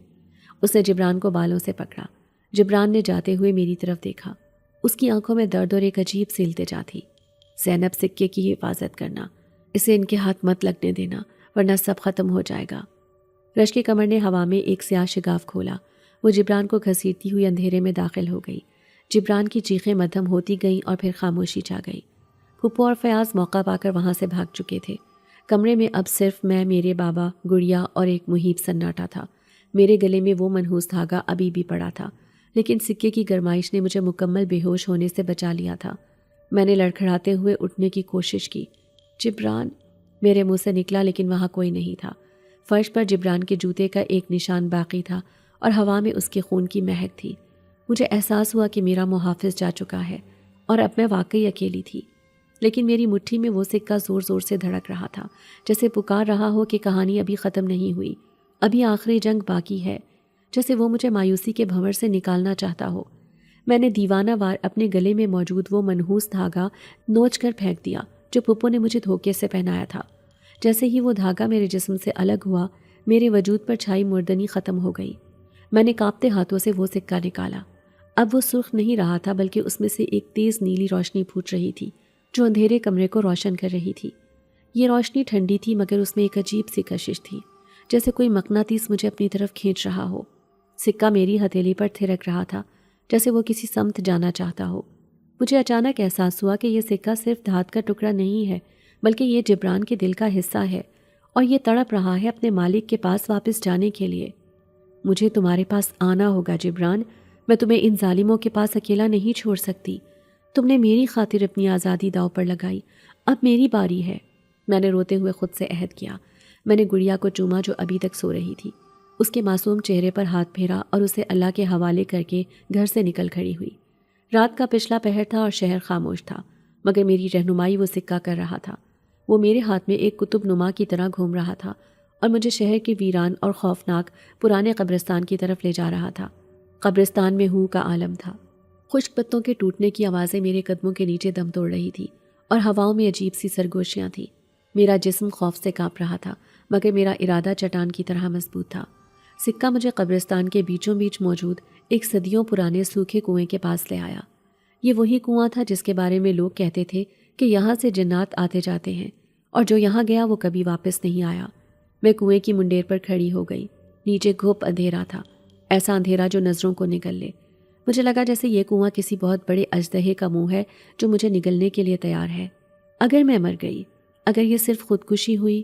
[SPEAKER 1] اس نے جبران کو بالوں سے پکڑا۔ جبران نے جاتے ہوئے میری طرف دیکھا۔ اس کی آنکھوں میں درد اور ایک عجیب سی التجا تھی۔ زینب، سکے کی حفاظت کرنا، اسے ان کے ہاتھ مت لگنے دینا ورنہ سب ختم ہو جائے گا۔ رشک قمر نے ہوا میں ایک سیاہ شگاف کھولا۔ وہ جبران کو گھسیٹتی ہوئی اندھیرے میں داخل ہو گئی۔ جبران کی چیخیں مدھم ہوتی گئیں اور پھر خاموشی چھا گئی۔ پھپھو اور فیاض موقع پا کر وہاں سے بھاگ چکے تھے۔ کمرے میں اب صرف میں، میرے بابا، گڑیا اور ایک محیب سناٹا تھا۔ میرے گلے میں وہ منحوس دھاگا ابھی بھی پڑا تھا، لیکن سکے کی گرمائش نے مجھے مکمل بے ہوش ہونے سے بچا لیا تھا۔ میں نے لڑکھڑاتے ہوئے اٹھنے کی کوشش کی۔ جبران، میرے منہ سے نکلا، لیکن وہاں کوئی نہیں تھا۔ فرش پر جبران کے جوتے کا ایک نشان باقی تھا اور ہوا میں اس کے خون کی مہک تھی۔ مجھے احساس ہوا کہ میرا محافظ جا چکا ہے اور اب میں واقعی اکیلی تھی، لیکن میری مٹھی میں وہ سکہ زور زور سے دھڑک رہا تھا، جیسے پکار رہا ہو کہ کہانی ابھی ختم نہیں ہوئی، ابھی آخری جنگ باقی ہے، جیسے وہ مجھے مایوسی کے بھنور سے نکالنا چاہتا ہو۔ میں نے دیوانہ وار اپنے گلے میں موجود وہ منحوس دھاگا نوچ کر پھینک دیا جو پھپھو نے مجھے دھوکے سے پہنایا تھا۔ جیسے ہی وہ دھاگا میرے جسم سے الگ ہوا، میرے وجود پر چھائی مردنی ختم ہو گئی۔ میں نے کانپتے ہاتھوں سے وہ سکہ نکالا۔ اب وہ سرخ نہیں رہا تھا، بلکہ اس میں سے ایک تیز نیلی روشنی پھوٹ رہی تھی جو اندھیرے کمرے کو روشن کر رہی تھی۔ یہ روشنی ٹھنڈی تھی، مگر اس میں ایک عجیب سی کشش تھی، جیسے کوئی مقناطیس مجھے اپنی طرف کھینچ رہا ہو۔ سکہ میری ہتھیلی پر تھرک رہا تھا، جیسے وہ کسی سمت جانا چاہتا ہو۔ مجھے اچانک احساس ہوا کہ یہ سکہ صرف دھات کا ٹکڑا نہیں ہے، بلکہ یہ جبران کے دل کا حصہ ہے، اور یہ تڑپ رہا ہے اپنے مالک کے پاس واپس جانے کے لیے۔ مجھے تمہارے پاس آنا ہوگا جبران، میں تمہیں ان ظالموں کے پاس اکیلا نہیں چھوڑ سکتی۔ تم نے میری خاطر اپنی آزادی داؤ پر لگائی، اب میری باری ہے۔ میں نے روتے ہوئے خود سے عہد کیا۔ میں نے گڑیا کو چوما جو ابھی تک سو رہی تھی، اس کے معصوم چہرے پر ہاتھ پھیرا اور اسے اللہ کے حوالے کر کے گھر سے نکل کھڑی ہوئی۔ رات کا پچھلا پہر تھا اور شہر خاموش تھا، مگر میری رہنمائی وہ سکہ کر رہا تھا۔ وہ میرے ہاتھ میں ایک قطب نما کی طرح گھوم رہا تھا اور مجھے شہر کے ویران اور خوفناک پرانے قبرستان کی طرف لے جا رہا تھا۔ قبرستان میں ہو کا عالم تھا۔ خشک پتوں کے ٹوٹنے کی آوازیں میرے قدموں کے نیچے دم توڑ رہی تھی اور ہواؤں میں عجیب سی سرگوشیاں تھیں۔ میرا جسم خوف سے کانپ رہا تھا، مگر میرا ارادہ چٹان کی طرح مضبوط تھا۔ سکہ مجھے قبرستان کے بیچوں بیچ موجود ایک صدیوں پرانے سوکھے کنویں کے پاس لے آیا۔ یہ وہی کنواں تھا جس کے بارے میں لوگ کہتے تھے کہ یہاں سے جنات آتے جاتے ہیں، اور جو یہاں گیا وہ کبھی واپس نہیں آیا۔ میں کنویں کی منڈیر پر کھڑی ہو گئی۔ نیچے گھوپ اندھیرا تھا، ایسا اندھیرا جو نظروں کو نگل لے۔ مجھے لگا جیسے یہ کنواں کسی بہت بڑے اژدہے کا منہ ہے جو مجھے نگلنے کے لیے تیار ہے۔ اگر میں مر گئی، اگر یہ صرف خودکشی ہوئی۔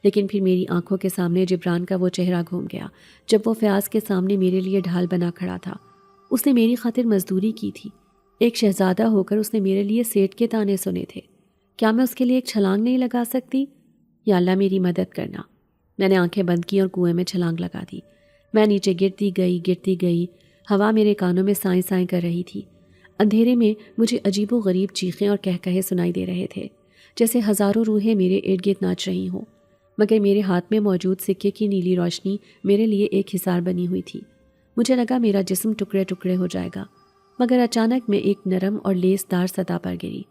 [SPEAKER 1] لیکن پھر میری آنکھوں کے سامنے جبران کا وہ چہرہ گھوم گیا جب وہ فیاض کے سامنے میرے لیے ڈھال بنا کھڑا تھا۔ اس نے میری خاطر مزدوری کی تھی، ایک شہزادہ ہو کر اس نے میرے لیے سیٹ کے تانے سنے تھے۔ کیا میں اس کے لیے ایک چھلانگ نہیں لگا سکتی؟ یا اللہ میری مدد کرنا۔ میں نے آنکھیں بند کی اور کنویں میں چھلانگ لگا دی۔ میں نیچے گرتی گئی، ہوا میرے کانوں میں سائیں سائیں کر رہی تھی۔ اندھیرے میں مجھے عجیب و غریب چیخیں اور کہے سنائی دے رہے تھے، جیسے ہزاروں روحیں میرے ارد گرد ناچ رہی ہوں، مگر میرے ہاتھ میں موجود سکے کی نیلی روشنی میرے لیے ایک حصار بنی ہوئی تھی۔ مجھے لگا میرا جسم ٹکڑے ٹکڑے ہو جائے گا، مگر اچانک میں ایک نرم اور لیس دار سطح پر گری۔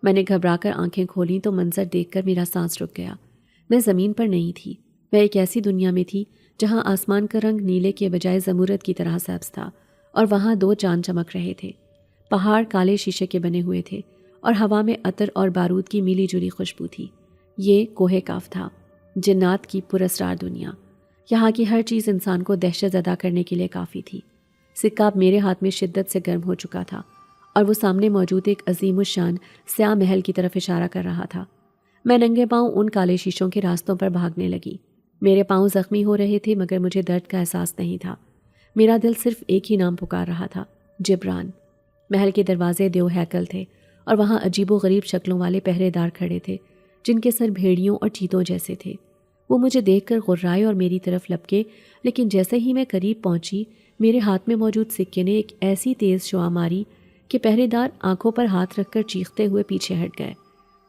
[SPEAKER 1] میں نے گھبرا کر آنکھیں کھولیں تو منظر دیکھ کر میرا سانس رک گیا۔ میں زمین پر نہیں تھی، میں ایک ایسی دنیا میں تھی جہاں آسمان کا رنگ نیلے کے بجائے زمرد کی طرح سبز تھا، اور وہاں دو چاند چمک رہے تھے۔ پہاڑ کالے شیشے کے بنے ہوئے تھے اور ہوا میں عطر اور بارود کی ملی جلی خوشبو تھی۔ یہ کوہ کاف تھا، جنات کی پراسرار دنیا۔ یہاں کی ہر چیز انسان کو دہشت زدہ کرنے کے لیے کافی تھی۔ سکہ اب میرے ہاتھ میں شدت سے گرم ہو چکا تھا اور وہ سامنے موجود ایک عظیم الشان سیاہ محل کی طرف اشارہ کر رہا تھا۔ میں ننگے پاؤں ان کالے شیشوں کے راستوں پر بھاگنے لگی۔ میرے پاؤں زخمی ہو رہے تھے، مگر مجھے درد کا احساس نہیں تھا۔ میرا دل صرف ایک ہی نام پکار رہا تھا، جبران۔ محل کے دروازے دیو ہیکل تھے اور وہاں عجیب و غریب شکلوں والے پہرے دار کھڑے تھے جن کے سر بھیڑیوں اور چیتوں جیسے تھے۔ وہ مجھے دیکھ کر غرائے اور میری طرف لپکے، لیکن جیسے ہی میں قریب پہنچی، میرے ہاتھ میں موجود سکے نے ایک ایسی تیز شعاع ماری کہ پہرے دار آنکھوں پر ہاتھ رکھ کر چیختے ہوئے پیچھے ہٹ گئے۔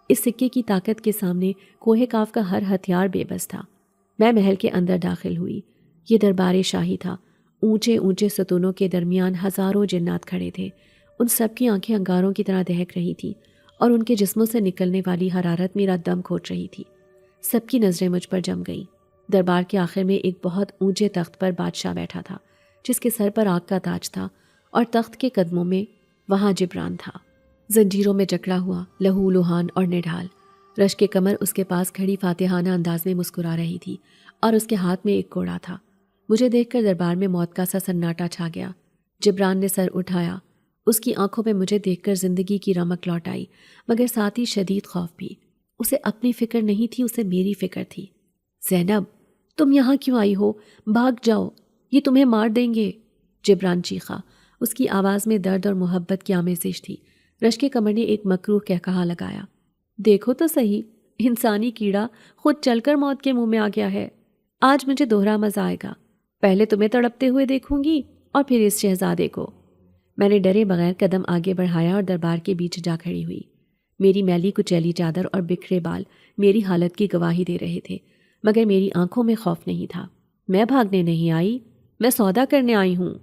[SPEAKER 1] اس سکے کی طاقت کے سامنے کوہ کاف کا ہر ہتھیار بے بس تھا۔ میں محل کے اندر داخل ہوئی۔ یہ دربار شاہی تھا۔ اونچے اونچے ستونوں کے درمیان ہزاروں جنات کھڑے تھے۔ ان سب کی آنکھیں انگاروں کی طرح دہک رہی تھیں اور ان کے جسموں سے نکلنے والی حرارت میرا دم کھوٹ رہی تھی۔ سب کی نظریں مجھ پر جم گئیں۔ دربار کے آخر میں ایک بہت اونچے تخت پر بادشاہ بیٹھا تھا جس کے سر پر آگ کا تاج تھا، اور تخت کے قدموں میں وہاں جبران تھا، زنجیروں میں جکڑا ہوا، لہو لہان اور نڈھال۔ رش کے کمر اس کے پاس کھڑی فاتحانہ انداز میں مسکرا رہی تھی اور اس کے ہاتھ میں ایک کوڑا تھا۔ مجھے دیکھ کر دربار میں موت کا سا سناٹا چھا گیا۔ جبران نے سر اٹھایا۔ اس کی آنکھوں میں مجھے دیکھ کر زندگی کی رمق لوٹ آئی، مگر ساتھ ہی شدید خوف بھی۔ اسے اپنی فکر نہیں تھی، اسے میری فکر تھی۔ زینب، تم یہاں کیوں آئی ہو؟ بھاگ جاؤ، یہ تمہیں مار دیں گے، جبران چیخا۔ اس کی آواز میں درد اور محبت کی آمیزش تھی۔ رشک قمر نے ایک مکروہ کہا لگایا، دیکھو تو صحیح، انسانی کیڑا خود چل کر موت کے منہ میں آ گیا ہے۔ آج مجھے دوہرا مزہ آئے گا، پہلے تمہیں تڑپتے ہوئے دیکھوں گی اور پھر اس شہزادے کو۔ میں نے ڈرے بغیر قدم آگے بڑھایا اور دربار کے بیچ جا کھڑی ہوئی۔ میری میلی کچیلی چادر اور بکھرے بال میری حالت کی گواہی دے رہے تھے، مگر میری آنکھوں میں خوف نہیں تھا۔ میں بھاگنے نہیں آئی، میں سودا کرنے آئی ہوں۔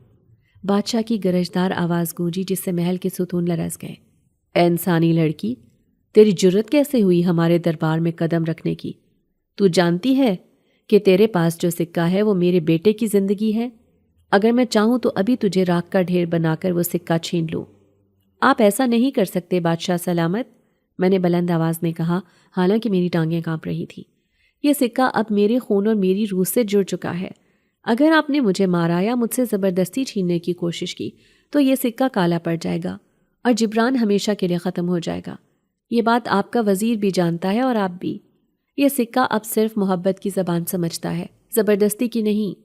[SPEAKER 1] بادشاہ کی گرجدار آواز گونجی جس سے محل کے ستون لرز گئے۔ اے انسانی لڑکی، تیری جرت کیسے ہوئی ہمارے دربار میں قدم رکھنے کی؟ تو جانتی ہے کہ تیرے پاس جو سکہ ہے وہ میرے بیٹے کی زندگی ہے؟ اگر میں چاہوں تو ابھی تجھے راکھ کا ڈھیر بنا کر وہ سکہ چھین لوں۔ آپ ایسا نہیں کر سکتے بادشاہ سلامت، میں نے بلند آواز میں کہا، حالانکہ میری ٹانگیں کانپ رہی تھی۔ یہ سکہ اب میرے خون اور میری روح سے جڑ چکا ہے۔ اگر آپ نے مجھے مارا یا مجھ سے زبردستی چھیننے کی کوشش کی تو یہ سکہ کالا پڑ جائے گا اور جبران ہمیشہ کے لیے ختم ہو جائے گا۔ یہ بات آپ کا وزیر بھی جانتا ہے اور آپ بھی۔ یہ سکہ اب صرف محبت کی زبان سمجھتا ہے، زبردستی کی نہیں۔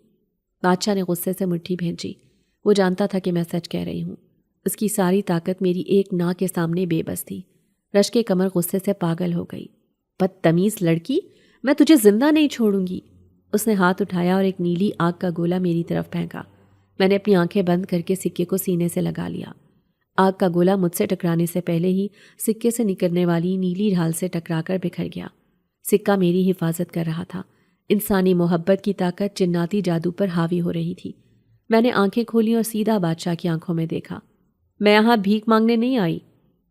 [SPEAKER 1] بادشاہ نے غصے سے مٹھی بھینچی۔ وہ جانتا تھا کہ میں سچ کہہ رہی ہوں۔ اس کی ساری طاقت میری ایک نا کے سامنے بے بس تھی۔ رشک قمر غصے سے پاگل ہو گئی۔ بدتمیز لڑکی، میں تجھے زندہ نہیں چھوڑوں گی۔ اس نے ہاتھ اٹھایا اور ایک نیلی آگ کا گولا میری طرف پھینکا۔ میں نے اپنی آنکھیں بند کر کے سکے کو سینے سے لگا لیا۔ آگ کا گولا مجھ سے ٹکرانے سے پہلے ہی سکے سے نکلنے والی نیلی ڈھال سے ٹکرا کر بکھر گیا۔ سکہ میری حفاظت کر رہا تھا۔ انسانی محبت کی طاقت جناتی جادو پر حاوی ہو رہی تھی۔ میں نے آنکھیں کھولی اور سیدھا بادشاہ کی آنکھوں میں دیکھا۔ میں یہاں بھیک مانگنے نہیں آئی،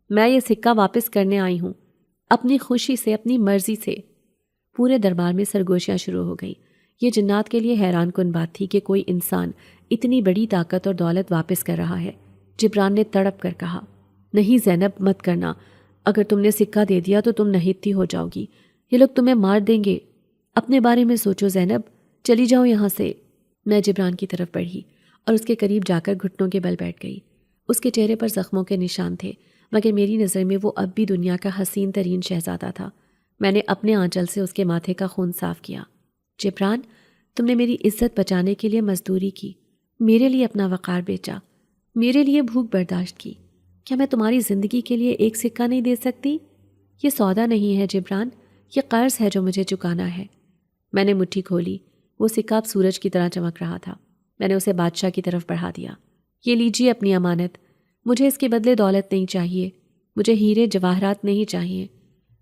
[SPEAKER 1] میں یہ سکہ واپس کرنے آئی ہوں، اپنی خوشی سے، اپنی مرضی سے۔ پورے دربار میں سرگوشیاں شروع ہو گئی۔ یہ جنات کے لیے حیران کن بات تھی کہ کوئی انسان اتنی بڑی طاقت اور دولت واپس کر رہا ہے۔ جبران نے تڑپ کر کہا، نہیں زینب، مت کرنا، اگر تم نے سکہ دے دیا تو تم نہتی ہو جاؤ گی، یہ لوگ تمہیں مار دیں گے۔ اپنے بارے میں سوچو زینب، چلی جاؤ یہاں سے۔ میں جبران کی طرف بڑھی اور اس کے قریب جا کر گھٹنوں کے بل بیٹھ گئی۔ اس کے چہرے پر زخموں کے نشان تھے، مگر میری نظر میں وہ اب بھی دنیا کا حسین ترین شہزادہ تھا۔ میں نے اپنے آنچل سے اس کے ماتھے کا خون صاف کیا۔ جبران، تم نے میری عزت بچانے کے لیے مزدوری کی، میرے لیے اپنا وقار بیچا، میرے لیے بھوک برداشت کی۔ کیا میں تمہاری زندگی کے لیے ایک سکہ نہیں دے سکتی؟ یہ سودا نہیں ہے جبران، یہ قرض ہے جو مجھے چکانا ہے۔ میں نے مٹھی کھولی۔ وہ سکہ اب سورج کی طرح چمک رہا تھا۔ میں نے اسے بادشاہ کی طرف بڑھا دیا۔ یہ لیجیے اپنی امانت، مجھے اس کے بدلے دولت نہیں چاہیے، مجھے ہیرے جواہرات نہیں چاہیے،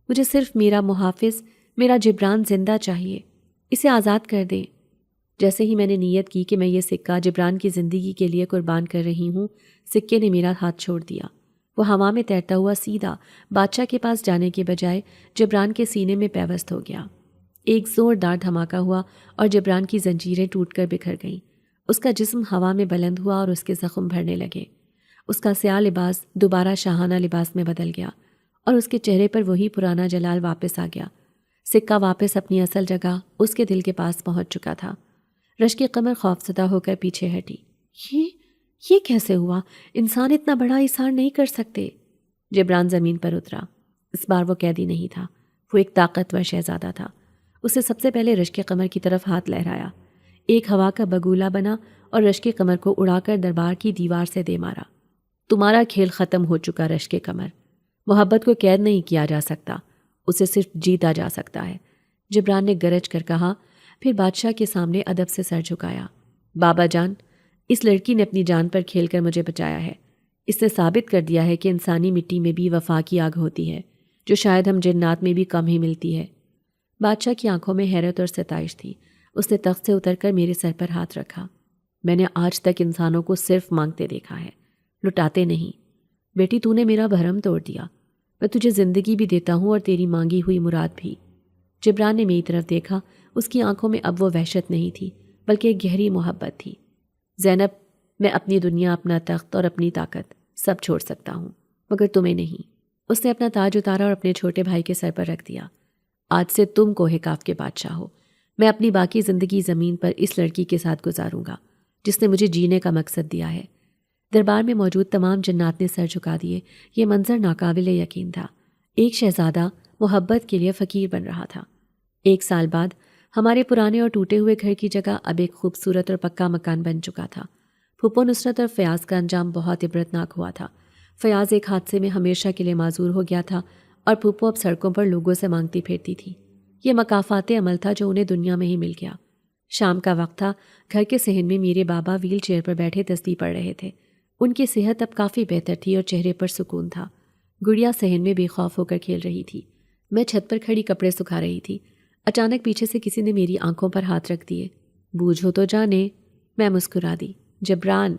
[SPEAKER 1] مجھے صرف میرا محافظ، میرا جبران زندہ چاہیے۔ اسے آزاد کر دیں۔ جیسے ہی میں نے نیت کی کہ میں یہ سکہ جبران کی زندگی کے لیے قربان کر رہی ہوں، سکے نے میرا ہاتھ چھوڑ دیا۔ وہ ہوا میں تیرتا ہوا سیدھا بادشاہ کے پاس جانے کے بجائے جبران کے سینے میں پیوست ہو گیا۔ ایک زوردار دھماکہ ہوا اور جبران کی زنجیریں ٹوٹ کر بکھر گئیں۔ اس کا جسم ہوا میں بلند ہوا اور اس کے زخم بھرنے لگے۔ اس کا سیاہ لباس دوبارہ شاہانہ لباس میں بدل گیا اور اس کے چہرے پر وہی پرانا جلال واپس آ گیا۔ سکہ واپس اپنی اصل جگہ اس کے دل کے پاس پہنچ چکا تھا۔ رشک قمر خوفزدہ ہو کر پیچھے ہٹی۔ یہ کیسے ہوا؟ انسان اتنا بڑا اثار نہیں کر سکتے۔ جبران زمین پر اترا۔ اس بار وہ قیدی نہیں تھا، وہ ایک طاقتور شہزادہ تھا۔ اسے سب سے پہلے رشک قمر کی طرف ہاتھ لہرایا، ایک ہوا کا بگولا بنا اور رشک قمر کو اڑا کر دربار کی دیوار سے دے مارا۔ تمہارا کھیل ختم ہو چکا رشک قمر، محبت کو قید نہیں کیا جا سکتا، اسے صرف جیتا جا سکتا ہے، جبران نے گرج کر کہا، پھر بادشاہ کے سامنے ادب سے سر جھکایا۔ بابا جان، اس لڑکی نے اپنی جان پر کھیل کر مجھے بچایا ہے۔ اس نے ثابت کر دیا ہے کہ انسانی مٹی میں بھی وفا کی آگ ہوتی ہے، جو شاید ہم جنات میں بھی کم ہی ملتی ہے۔ بادشاہ کی آنکھوں میں حیرت اور ستائش تھی۔ اس نے تخت سے اتر کر میرے سر پر ہاتھ رکھا۔ میں نے آج تک انسانوں کو صرف مانگتے دیکھا ہے، لٹاتے نہیں۔ بیٹی، تو نے میرا بھرم توڑ دیا۔ میں تجھے زندگی بھی دیتا ہوں اور تیری مانگی ہوئی مراد بھی۔ جبران نے میری طرف دیکھا۔ اس کی آنکھوں میں اب وہ وحشت نہیں تھی، بلکہ ایک گہری محبت تھی۔ زینب، میں اپنی دنیا، اپنا تخت اور اپنی طاقت سب چھوڑ سکتا ہوں، مگر تمہیں نہیں۔ اس نے اپنا تاج اتارا اور اپنے چھوٹے بھائی کے سر پر رکھ دیا۔ آج سے تم کوہ کاف کے بادشاہ ہو۔ میں اپنی باقی زندگی زمین پر اس لڑکی کے ساتھ گزاروں گا جس نے مجھے جینے کا مقصد دیا ہے۔ دربار میں موجود تمام جنات نے سر جھکا دیے۔ یہ منظر ناقابل یقین تھا۔ ایک شہزادہ محبت کے لیے فقیر بن رہا تھا۔ 1 سال بعد ہمارے پرانے اور ٹوٹے ہوئے گھر کی جگہ اب ایک خوبصورت اور پکا مکان بن چکا تھا۔ پھپھو نصرت اور فیاض کا انجام بہت عبرتناک ہوا تھا۔ فیاض ایک حادثے میں ہمیشہ کے لیے معذور ہو گیا تھا اور پھپھو اب سڑکوں پر لوگوں سے مانگتی پھرتی تھی۔ یہ مکافات عمل تھا جو انہیں دنیا میں ہی مل گیا۔ شام کا وقت تھا، گھر کے صحن میں میرے بابا ویل چیئر پر بیٹھے تسبیح پڑھ رہے تھے۔ ان کی صحت اب کافی بہتر تھی اور چہرے پر سکون تھا۔ گڑیا صحن میں بے خوف ہو کر کھیل رہی تھی۔ میں چھت پر کھڑی کپڑے سکھا رہی تھی۔ اچانک پیچھے سے کسی نے میری آنکھوں پر ہاتھ رکھ دیے۔ بوجھو تو جانے، میں مسکرا دی۔ جبران،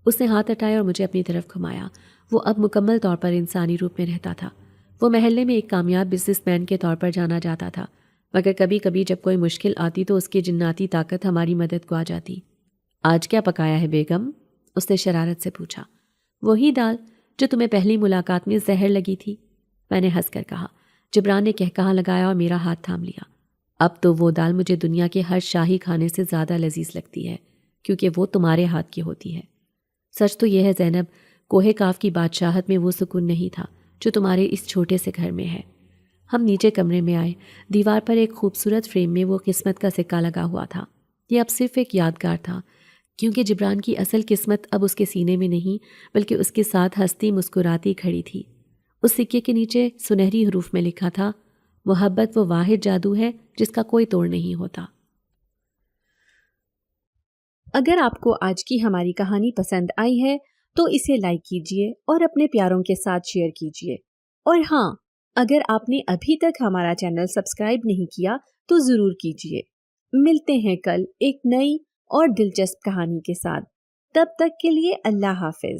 [SPEAKER 1] اس نے ہاتھ ہٹایا اور مجھے اپنی طرف گھمایا۔ وہ اب مکمل طور پر انسانی روپ میں رہتا تھا۔ وہ محلے میں ایک کامیاب بزنس مین کے طور پر جانا جاتا تھا، مگر کبھی کبھی جب کوئی مشکل آتی تو اس کی جناتی طاقت ہماری مدد کو آ جاتی۔ آج کیا پکایا ہے بیگم؟ اس نے شرارت سے پوچھا۔ وہی دال جو تمہیں پہلی ملاقات میں زہر لگی تھی، میں نے ہنس کر کہا۔ جبران نے کہا لگایا اور میرا ہاتھ تھام لیا۔ اب تو وہ دال مجھے دنیا کے ہر شاہی کھانے سے زیادہ لذیذ لگتی ہے، کیونکہ وہ تمہارے ہاتھ کی ہوتی ہے۔ سچ تو یہ ہے زینب، کوہ کاف کی بادشاہت میں وہ سکون نہیں تھا جو تمہارے اس چھوٹے سے گھر میں ہے۔ ہم نیچے کمرے میں آئے۔ دیوار پر ایک خوبصورت فریم میں وہ قسمت کا سکہ لگا ہوا تھا۔ یہ اب صرف ایک یادگار تھا، کیونکہ جبران کی اصل قسمت اب اس کے سینے میں نہیں بلکہ اس کے ساتھ ہنستی مسکراتی کھڑی تھی۔ اس سکے کے نیچے سنہری حروف میں لکھا تھا، محبت وہ واحد جادو ہے جس کا کوئی توڑ نہیں ہوتا۔ اگر آپ کو آج کی ہماری کہانی پسند آئی ہے تو اسے لائک کیجیے اور اپنے پیاروں کے ساتھ شیئر کیجیے، اور ہاں، اگر آپ نے ابھی تک ہمارا چینل سبسکرائب نہیں کیا تو ضرور کیجیے۔ ملتے ہیں کل ایک نئی اور دلچسپ کہانی کے ساتھ۔ تب تک کے لیے اللہ حافظ۔